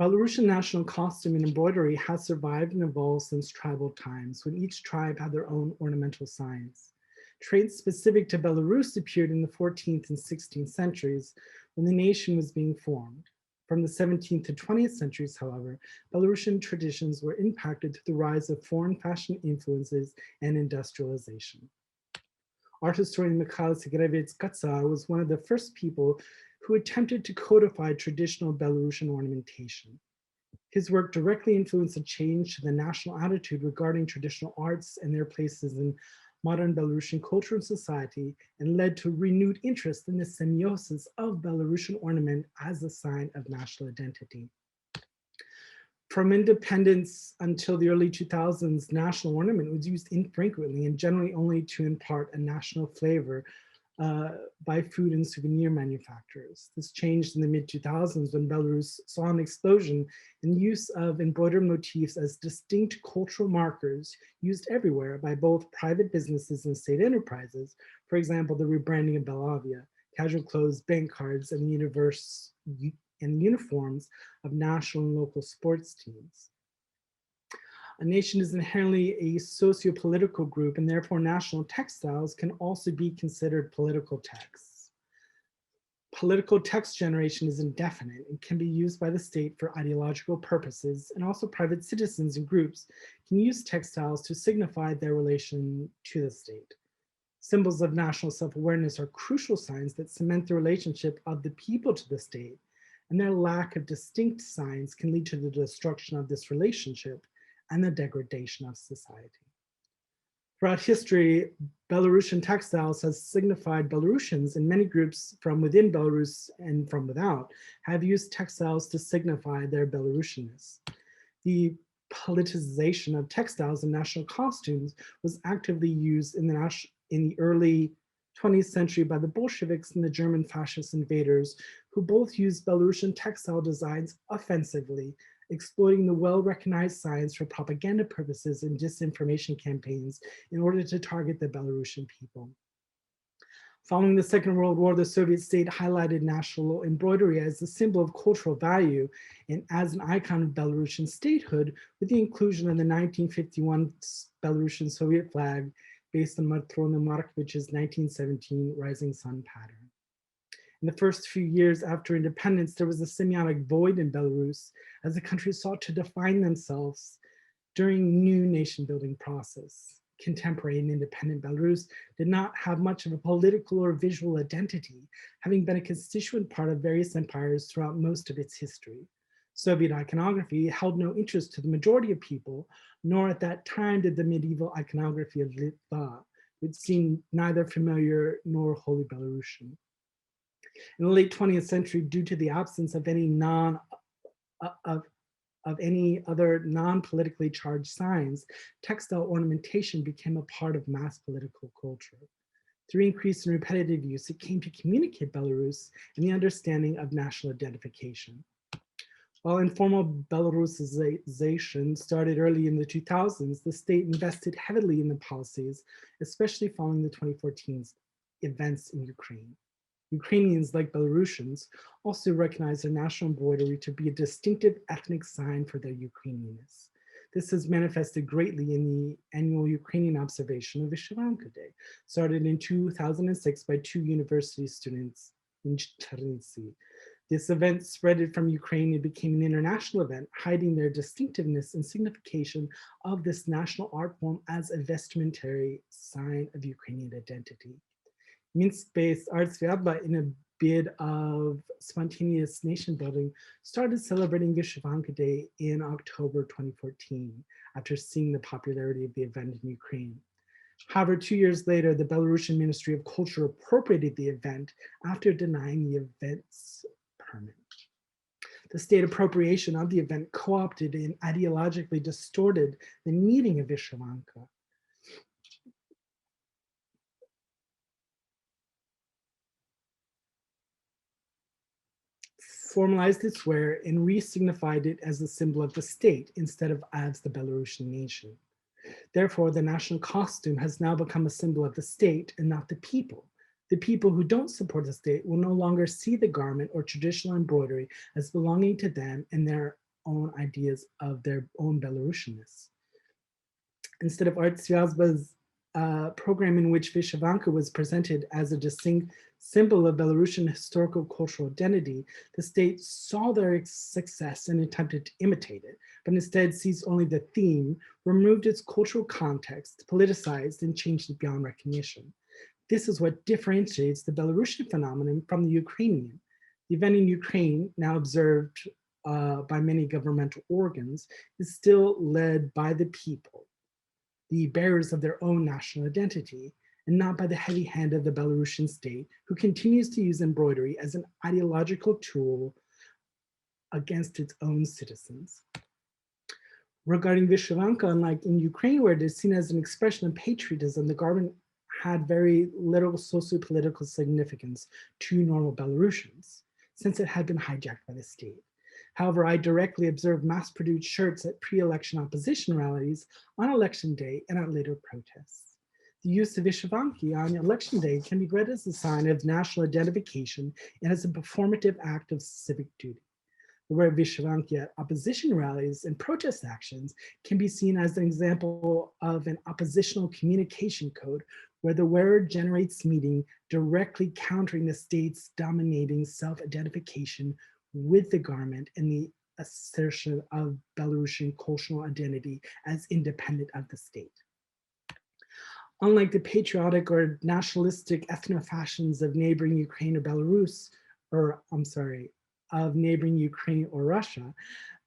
Speaker 6: Belarusian national costume and embroidery has survived and evolved since tribal times, when each tribe had their own ornamental signs. Traits specific to Belarus appeared in the 14th and 16th centuries when the nation was being formed. From the 17th to 20th centuries, however, Belarusian traditions were impacted through the rise of foreign fashion influences and industrialization. Art historian Mikhail Sigarevets-Katsar was one of the first people who attempted to codify traditional Belarusian ornamentation. His work directly influenced a change to the national attitude regarding traditional arts and their places in modern Belarusian culture and society, and led to renewed interest in the semiosis of Belarusian ornament as a sign of national identity. From independence until the early 2000s, national ornament was used infrequently and generally only to impart a national flavor by food and souvenir manufacturers. This changed in the mid-2000s when Belarus saw an explosion in the use of embroidered motifs as distinct cultural markers used everywhere by both private businesses and state enterprises. For example, the rebranding of Belavia, casual clothes, bank cards, and the uniforms of national and local sports teams. A nation is inherently a socio-political group, and therefore national textiles can also be considered political texts. Political text generation is indefinite and can be used by the state for ideological purposes, and also private citizens and groups can use textiles to signify their relation to the state. Symbols of national self-awareness are crucial signs that cement the relationship of the people to the state, and their lack of distinct signs can lead to the destruction of this relationship and the degradation of society. Throughout history, Belarusian textiles has signified Belarusians, and many groups from within Belarus and from without have used textiles to signify their Belarusianness. The politicization of textiles and national costumes was actively used in the early 20th century by the Bolsheviks and the German fascist invaders, who both used Belarusian textile designs offensively, exploiting the well-recognized signs for propaganda purposes and disinformation campaigns in order to target the Belarusian people. Following the Second World War, the Soviet state highlighted national embroidery as a symbol of cultural value and as an icon of Belarusian statehood, with the inclusion of the 1951 Belarusian Soviet flag based on Matrona Markovich's 1917 Rising Sun pattern. In the first few years after independence, there was a semiotic void in Belarus as the country sought to define themselves during new nation building process. contemporary and independent Belarus did not have much of a political or visual identity, having been a constituent part of various empires throughout most of its history. Soviet iconography held no interest to the majority of people, nor at that time did the medieval iconography of Litva, which seemed neither familiar nor wholly Belarusian. In the late 20th century, due to the absence of any other non-politically charged signs, textile ornamentation became a part of mass political culture. Through increased and repetitive use, it came to communicate Belarus and the understanding of national identification. While informal Belarusiization started early in the 2000s, the state invested heavily in the policies, especially following the 2014 events in Ukraine. Ukrainians, like Belarusians, also recognize their national embroidery to be a distinctive ethnic sign for their Ukrainianness. This has manifested greatly in the annual Ukrainian observation of Vyshyvanka Day, started in 2006 by 2 university students in Chernivtsi. This event spread from Ukraine and became an international event, hiding their distinctiveness and signification of this national art form as a vestimentary sign of Ukrainian identity. Minsk-based Art Svyatba, in a bid of spontaneous nation building, started celebrating Vyshyvanka Day in October 2014, after seeing the popularity of the event in Ukraine. However, 2 years later, the Belarusian Ministry of Culture appropriated the event after denying the event's permit. The state appropriation of the event co-opted and ideologically distorted the meaning of Vyshyvanka. Formalized its wear and re-signified it as a symbol of the state instead of as the Belarusian nation. Therefore, the national costume has now become a symbol of the state and not the people. The people who don't support the state will no longer see the garment or traditional embroidery as belonging to them and their own ideas of their own Belarusianness. Instead of Art Svyatba's program in which Vyshyvanka was presented as a distinct symbol of Belarusian historical cultural identity, the state saw their success and attempted to imitate it, but instead seized only the theme, removed its cultural context, politicized, and changed it beyond recognition. This is what differentiates the Belarusian phenomenon from the Ukrainian. The event in Ukraine, now observed by many governmental organs, is still led by the people, the bearers of their own national identity, and not by the heavy hand of the Belarusian state, who continues to use embroidery as an ideological tool against its own citizens. Regarding Vyshyvanka, unlike in Ukraine, where it is seen as an expression of patriotism, the garment had very little socio-political significance to normal Belarusians, since it had been hijacked by the state. However, I directly observed mass-produced shirts at pre-election opposition rallies on election day and at later protests. The use of Vyshyvanki on election day can be read as a sign of national identification and as a performative act of civic duty. The wear of Vyshyvanki at opposition rallies and protest actions can be seen as an example of an oppositional communication code where the wearer generates meaning directly countering the state's dominating self-identification with the garment and the assertion of Belarusian cultural identity as independent of the state. Unlike the patriotic or nationalistic ethno-fashions of neighboring Ukraine or Belarus, of neighboring Ukraine or Russia,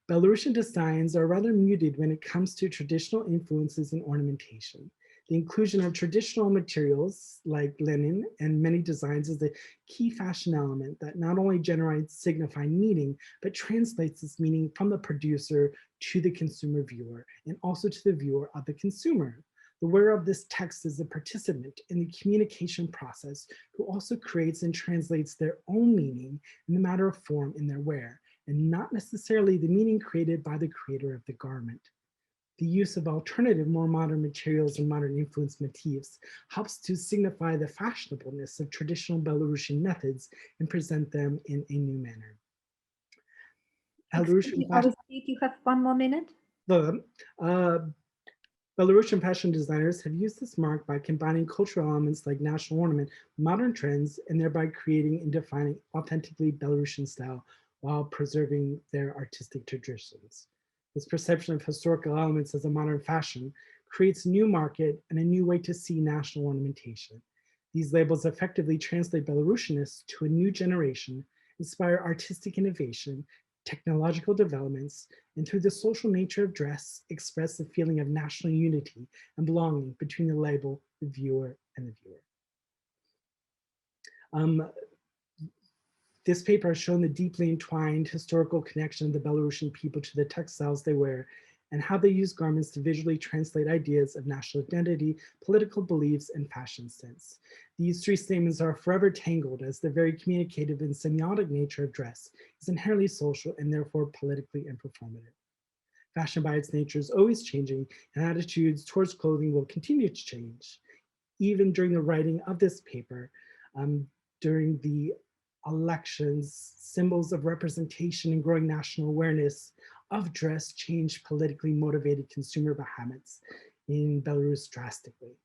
Speaker 6: Belarusian designs are rather muted when it comes to traditional influences in ornamentation. The inclusion of traditional materials like linen and many designs is the key fashion element that not only generates signifying meaning, but translates this meaning from the producer to the consumer viewer and also to the viewer of the consumer. The wearer of this text is a participant in the communication process who also creates and translates their own meaning in the matter of form in their wear, and not necessarily the meaning created by the creator of the garment. The use of alternative, more modern materials and modern influence motifs helps to signify the fashionableness of traditional Belarusian methods and present them in a new manner.
Speaker 2: You have 1 more minute.
Speaker 6: Belarusian fashion designers have used this mark by combining cultural elements like national ornament, modern trends, and thereby creating and defining authentically Belarusian style while preserving their artistic traditions. This perception of historical elements as a modern fashion creates a new market and a new way to see national ornamentation. These labels effectively translate Belarusianists to a new generation, inspire artistic innovation, technological developments, and through the social nature of dress, express the feeling of national unity and belonging between the label, the viewer, and the viewer. This paper has shown the deeply entwined historical connection of the Belarusian people to the textiles they wear and how they use garments to visually translate ideas of national identity, political beliefs, and fashion sense. These three statements are forever tangled as the very communicative and semiotic nature of dress is inherently social and therefore politically and performative. Fashion by its nature is always changing, and attitudes towards clothing will continue to change. Even during the writing of this paper, during the elections, symbols of representation and growing national awareness of dress changed politically motivated consumer behemoths in Belarus drastically.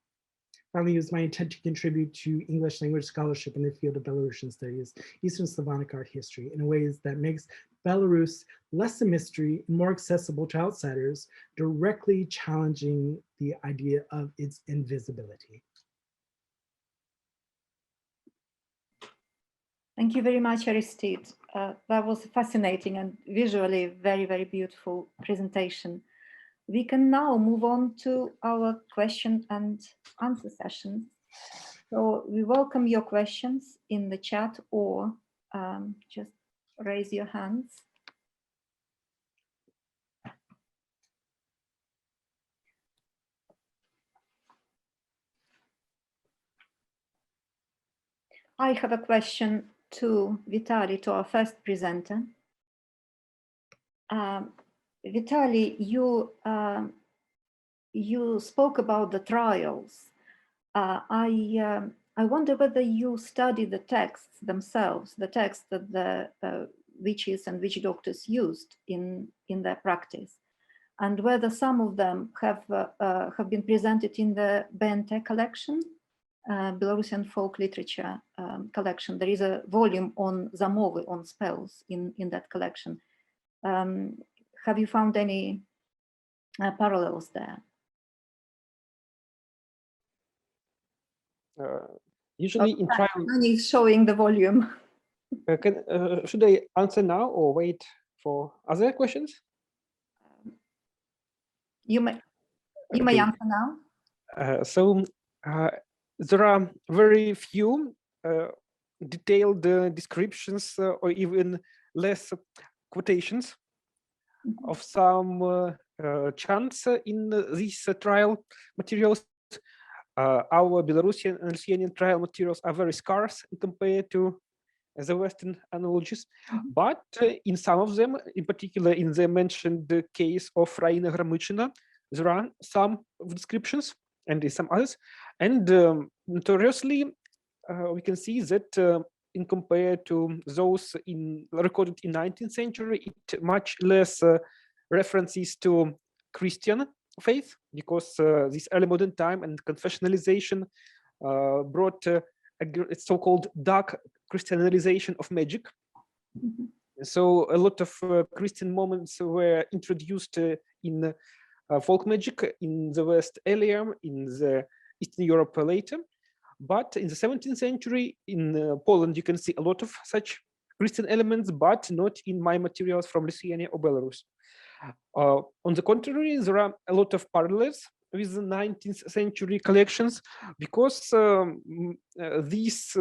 Speaker 6: Finally, it was my intent to contribute to English language scholarship in the field of Belarusian studies, Eastern Slavonic art history, in ways that makes Belarus less a mystery and more accessible to outsiders, directly challenging the idea of its invisibility.
Speaker 2: Thank you very much, Aristide. That was a fascinating and visually very, very beautiful presentation. We can now move on to our question and answer session. So we welcome your questions in the chat or just raise your hands. I have a question to Vitali, to our first presenter. Vitali, you spoke about the trials. I wonder whether you study the texts themselves, the texts that the witches and witch doctors used in their practice, and whether some of them have been presented in the BNT collection, Belarusian folk literature collection. There is a volume on zamowy, on spells in that collection. Have you found any parallels there?
Speaker 7: Usually in trial,
Speaker 2: Annie is showing the volume.
Speaker 7: Should I answer now or wait for other questions?
Speaker 2: You may answer now.
Speaker 7: There are very few detailed descriptions or even less quotations of some chants in these trial materials. Our Belarusian and Lithuanian trial materials are very scarce compared to the Western analogies, but in some of them, in particular in the mentioned case of Karalina Gramychina, there are some descriptions and in some others. And notoriously, we can see that in compared to those recorded in 19th century, it much less references to Christian faith, because this early modern time and confessionalization brought a so-called dark Christianization of magic. So a lot of Christian moments were introduced in folk magic in the West earlier, in the Eastern Europe later. But in the 17th century in Poland, you can see a lot of such Christian elements, but not in my materials from Lithuania or Belarus. On the contrary, there are a lot of parallels with the 19th century collections, because these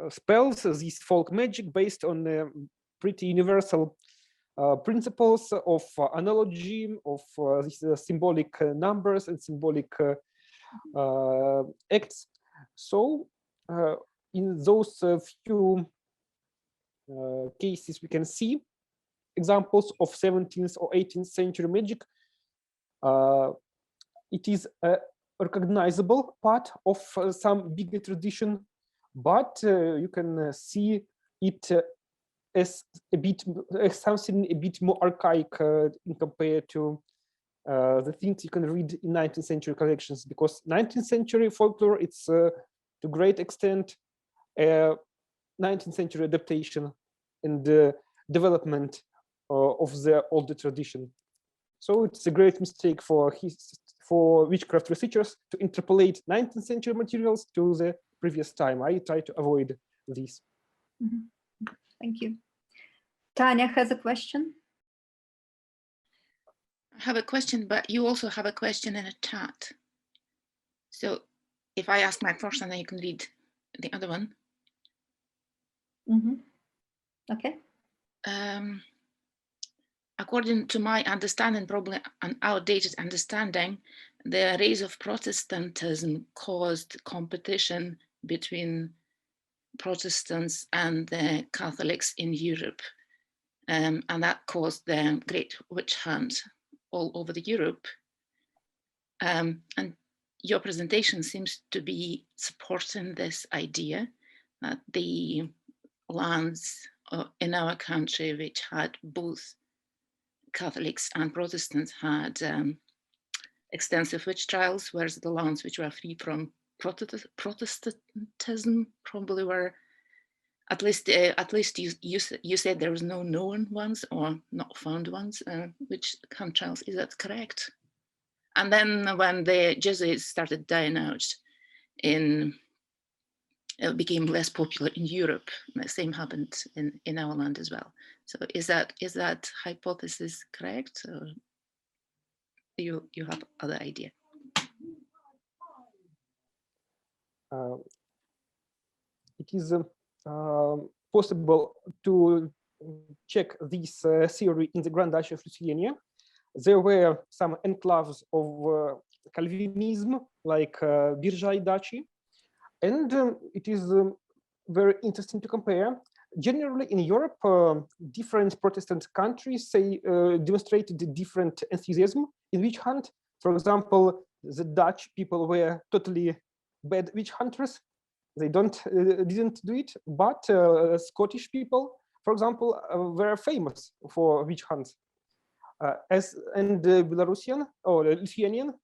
Speaker 7: spells, this folk magic based on pretty universal principles of analogy, of these symbolic numbers and symbolic acts. So in those few cases, we can see examples of 17th or 18th century magic. It is a recognizable part of some bigger tradition, but you can see it as something a bit more archaic compared to the things you can read in 19th century collections, because 19th century folklore, it's to a great extent 19th century adaptation and development of the older tradition. So it's a great mistake for witchcraft researchers to interpolate 19th century materials to the previous time. I try to avoid this.
Speaker 2: Thank you. Tanya has a question.
Speaker 8: I have a question, but you also have a question in a chat. So if I ask my first one, then you can read the other one.
Speaker 2: Okay.
Speaker 8: According to my understanding, probably an outdated understanding, the rise of Protestantism caused competition between Protestants and the Catholics in Europe. And that caused the great witch hunt all over the Europe. And your presentation seems to be supporting this idea that the lands in our country, which had both Catholics and Protestants, had extensive witch trials, whereas the lands which were free from Protestantism probably were, at least you said there was no known ones or not found ones, which hunt trials. Is that correct? And then when the Jesuits started dying out, it became less popular in Europe. The same happened in our land as well. So is that hypothesis correct, or you have other idea?
Speaker 7: It is possible to check this theory in the Grand Duchy of Lithuania. There were some enclaves of Calvinism, like Birjai Duchy, and it is very interesting to compare. Generally, in Europe, different Protestant countries demonstrated different enthusiasm in witch hunt. For example, the Dutch people were totally bad witch hunters. They didn't do it, but Scottish people, for example, were famous for witch hunts. And Belarusian or Lithuanian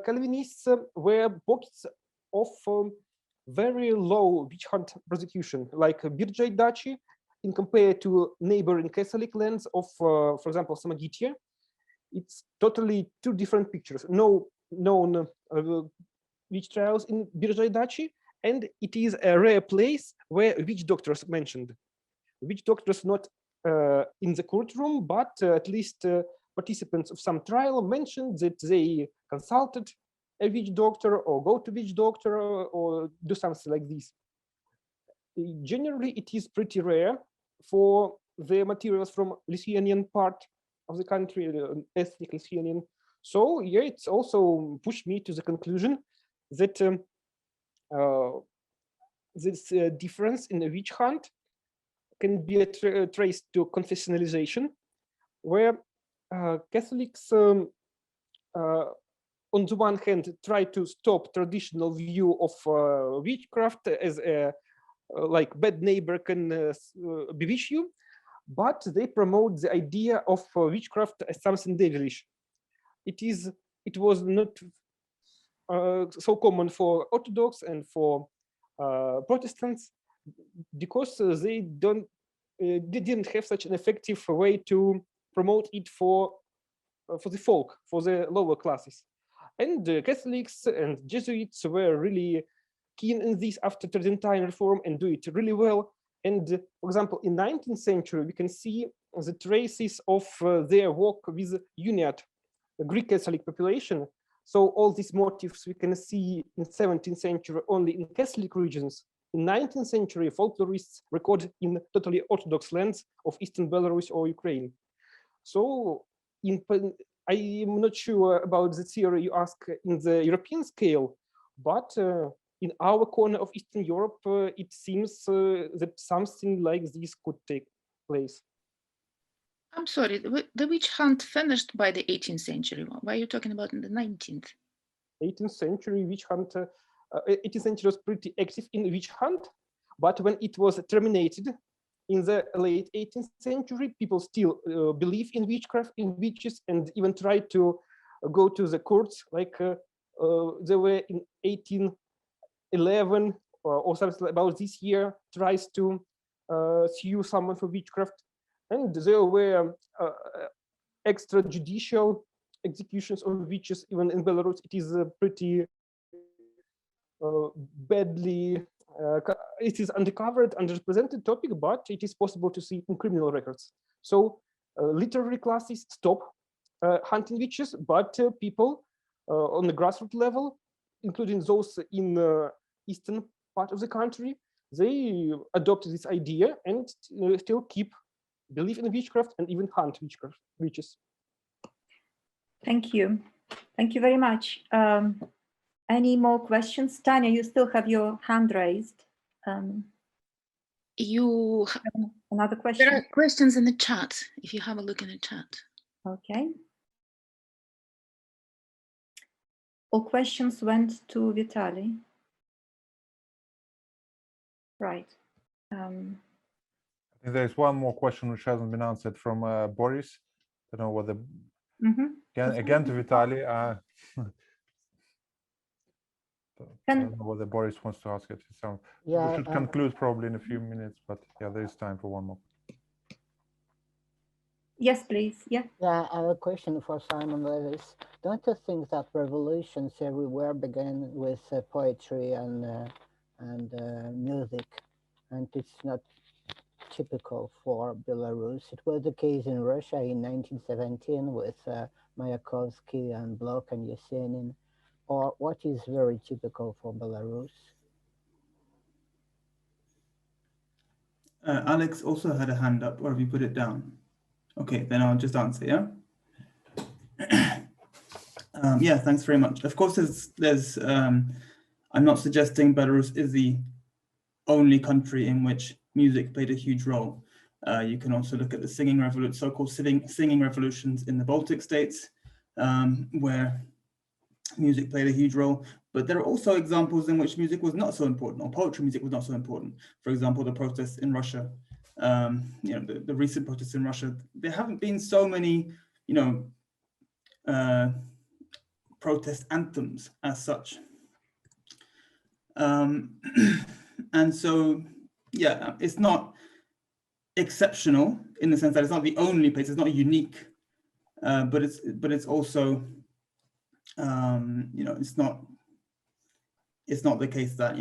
Speaker 7: Calvinists were pockets of very low witch hunt prosecution, like Birjai Duchy, in compared to neighboring Catholic lands of, for example, Samogitia. It's totally two different pictures. No known witch trials in Birjai Duchy, and it is a rare place where witch doctors mentioned. Witch doctors not in the courtroom, but at least participants of some trial mentioned that they consulted a witch doctor or go to witch doctor or do something like this. Generally, it is pretty rare for the materials from Lithuanian part of the country, ethnic Lithuanian. So yeah, it's also pushed me to the conclusion that this difference in the witch hunt can be traced to confessionalization, where Catholics, on the one hand, try to stop traditional view of witchcraft as a like bad neighbor can bewitch you, but they promote the idea of witchcraft as something devilish. It was not so common for Orthodox and for Protestants because they didn't have such an effective way to promote it for the folk, for the lower classes. And Catholics and Jesuits were really keen in this after Tridentine reform and do it really well. And for example, in 19th century, we can see the traces of their work with Uniat, the Greek Catholic population. So all these motifs we can see in 17th century only in Catholic regions. In 19th century, folklorists record in totally Orthodox lands of Eastern Belarus or Ukraine. So I am not sure about the theory you ask in the European scale, but in our corner of Eastern Europe, it seems that something like this could take place.
Speaker 8: I'm sorry, the witch hunt finished by the 18th century. Why are you talking about in the 19th?
Speaker 7: 18th century witch hunt, 18th century was pretty active in witch hunt, but when it was terminated in the late 18th century, people still believe in witchcraft, in witches, and even try to go to the courts, like they were in 1811 or something about this year, tries to sue someone for witchcraft. And there were extrajudicial executions of witches, even in Belarus, it is pretty badly, it is uncovered, underrepresented topic, but it is possible to see in criminal records. So literary classes stop hunting witches, but people on the grassroots level, including those in eastern part of the country, they adopted this idea and still believe in witchcraft and even hunt witches.
Speaker 2: Thank you. Thank you very much. Any more questions? Tanya, you still have your hand raised.
Speaker 8: You
Speaker 2: Another question?
Speaker 8: There are questions in the chat, if you have a look in the chat.
Speaker 2: Okay. All questions went to Vitali. Right.
Speaker 1: I think there's one more question which hasn't been answered from Boris. I don't know whether again to Vitali. I don't know whether Boris wants to ask it. So
Speaker 9: yeah,
Speaker 1: we should conclude probably in a few minutes, but yeah, there is time for one more.
Speaker 2: Yes, please. Yeah.
Speaker 9: Yeah, I have a question for Simon Lewis. Don't you think that revolutions everywhere began with poetry and music, and it's not typical for Belarus? It was the case in Russia in 1917 with Mayakovsky and Bloch and Yesenin. Or what is very typical for Belarus?
Speaker 4: Alex also had a hand up, or have you put it down? Okay, then I'll just answer, yeah? Yeah, thanks very much. Of course, I'm not suggesting Belarus is the only country in which music played a huge role. You can also look at the singing revolution, so-called singing revolutions in the Baltic states, where music played a huge role. But there are also examples in which music was not so important, or poetry music was not so important. For example, the protests in Russia, the recent protests in Russia, there haven't been so many, protest anthems as such. And so, yeah, it's not exceptional in the sense that it's not the only place, it's not unique, but it's also, it's not the case that,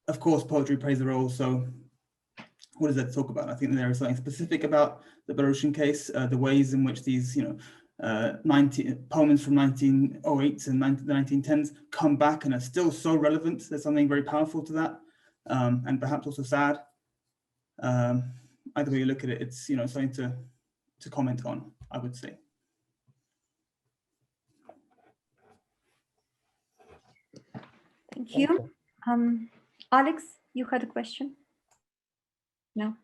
Speaker 4: of course, poetry plays a role. So what does that talk about? I think there is something specific about the Belarusian case, the ways in which these, poems from 1908 and the 1910s come back and are still so relevant. There's something very powerful to that, and perhaps also sad. Either way you look at it, it's something to comment on, I would say.
Speaker 2: Thank you. Alex, you had a question? No.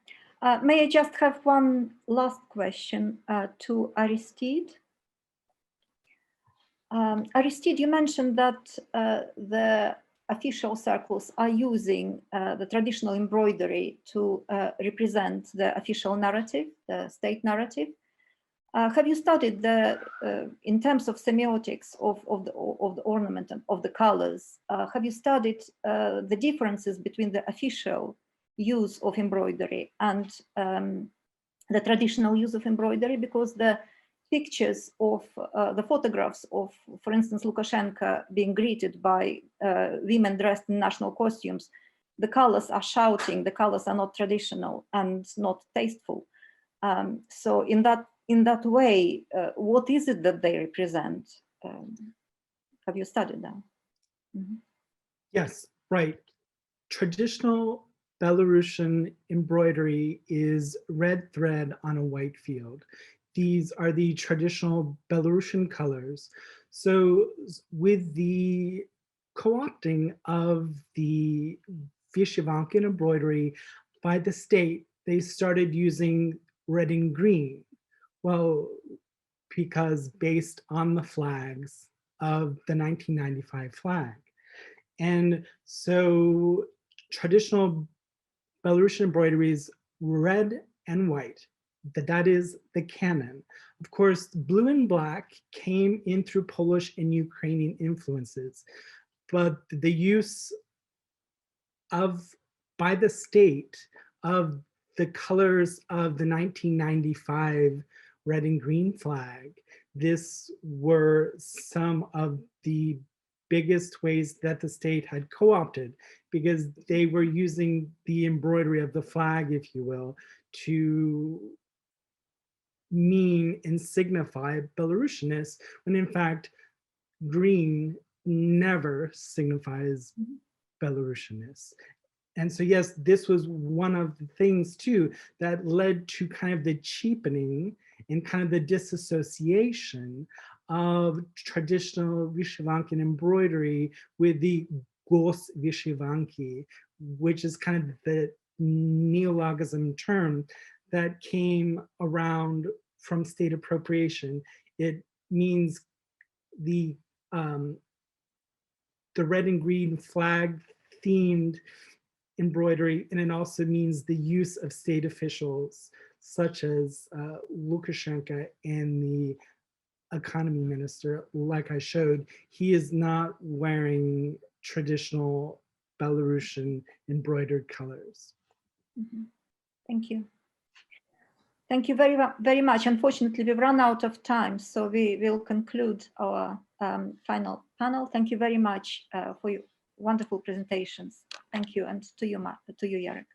Speaker 2: May I just have one last question to Aristide? Aristide, you mentioned that the official circles are using the traditional embroidery to represent the official narrative, the state narrative. Have you studied in terms of semiotics of the ornament and of the colors? Have you studied the differences between the official use of embroidery and the traditional use of embroidery? Because the pictures of the photographs of, for instance, Lukashenko being greeted by women dressed in national costumes, the colors are shouting, the colors are not traditional and not tasteful. So in that way, what is it that they represent? Have you studied that? Mm-hmm.
Speaker 6: Yes, right. Traditional Belarusian embroidery is red thread on a white field. These are the traditional Belarusian colors. So with the co-opting of the Vyshyvankin embroidery by the state, they started using red and green. Well, because based on the flags of the 1995 flag. And so traditional Belarusian embroidery is red and white. That is the canon. Of course, blue and black came in through Polish and Ukrainian influences, but the use by the state of the colors of the 1995 red and green flag, this were some of the biggest ways that the state had co-opted, because they were using the embroidery of the flag, if you will, to mean and signify Belarusianness, when in fact, green never signifies Belarusianness. And so, yes, this was one of the things too that led to kind of the cheapening and kind of the disassociation of traditional Vyshyvankin embroidery with the Gos Vyshyvanki, which is kind of the neologism term that came around from state appropriation. It means the red and green flag themed embroidery, and it also means the use of state officials such as Lukashenko and the economy minister. Like I showed, he is not wearing traditional Belarusian embroidered colors.
Speaker 2: Thank you. Thank you very much. Unfortunately, we've run out of time, so we will conclude our final panel. Thank you very much for your wonderful presentations. Thank you, and to you, Jarek.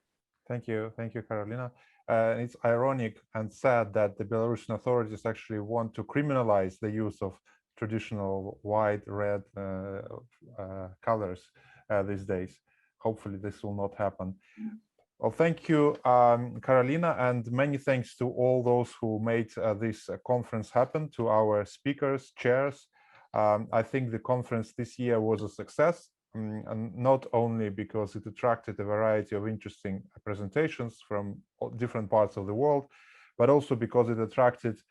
Speaker 1: Thank you, Karalina. It's ironic and sad that the Belarusian authorities actually want to criminalize the use of traditional white, red colors these days. Hopefully, this will not happen. Well, thank you, Karalina, and many thanks to all those who made this conference happen, to our speakers, chairs. I think the conference this year was a success, and not only because it attracted a variety of interesting presentations from different parts of the world, but also because it attracted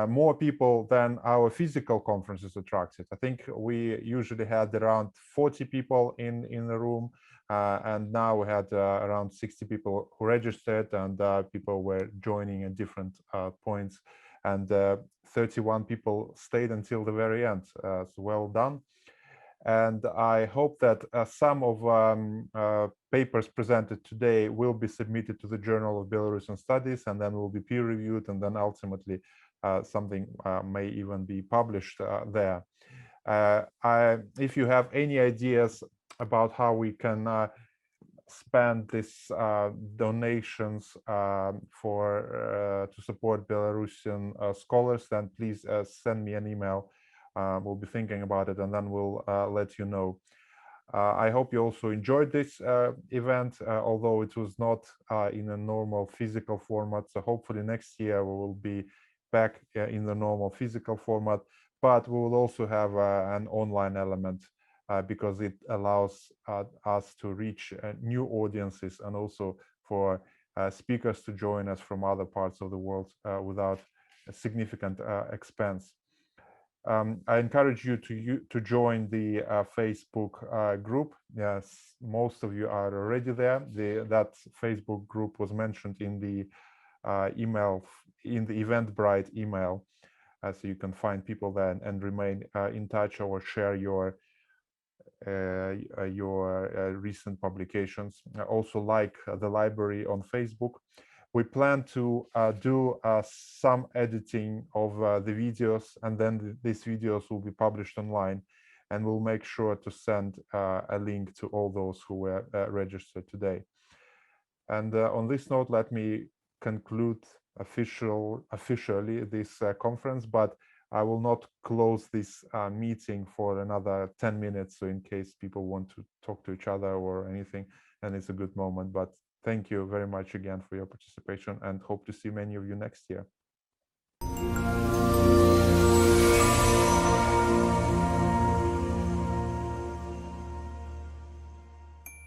Speaker 1: more people than our physical conferences attracted. I think we usually had around 40 people in the room, and now we had around 60 people who registered, and people were joining at different points, and 31 people stayed until the very end. So well done. And I hope that some of papers presented today will be submitted to the Journal of Belarusian Studies, and then will be peer reviewed, and then ultimately something may even be published there. If you have any ideas about how we can spend these donations to support Belarusian scholars, then please send me an email. We'll be thinking about it, and then we'll let you know. I hope you also enjoyed this event, although it was not in a normal physical format. So hopefully next year we will be back in the normal physical format, but we will also have an online element because it allows us to reach new audiences, and also for speakers to join us from other parts of the world without a significant expense. I encourage you to join the Facebook group. Yes, most of you are already there. That Facebook group was mentioned in the email, in the Eventbrite email, so you can find people there and remain in touch or share your recent publications. Also, like the library on Facebook. We plan to do some editing of the videos, and then these videos will be published online, and we'll make sure to send a link to all those who were registered today. And on this note, let me conclude officially this conference, but I will not close this meeting for another 10 minutes. So in case people want to talk to each other or anything, then it's a good moment. But thank you very much again for your participation, and hope to see many of you next year.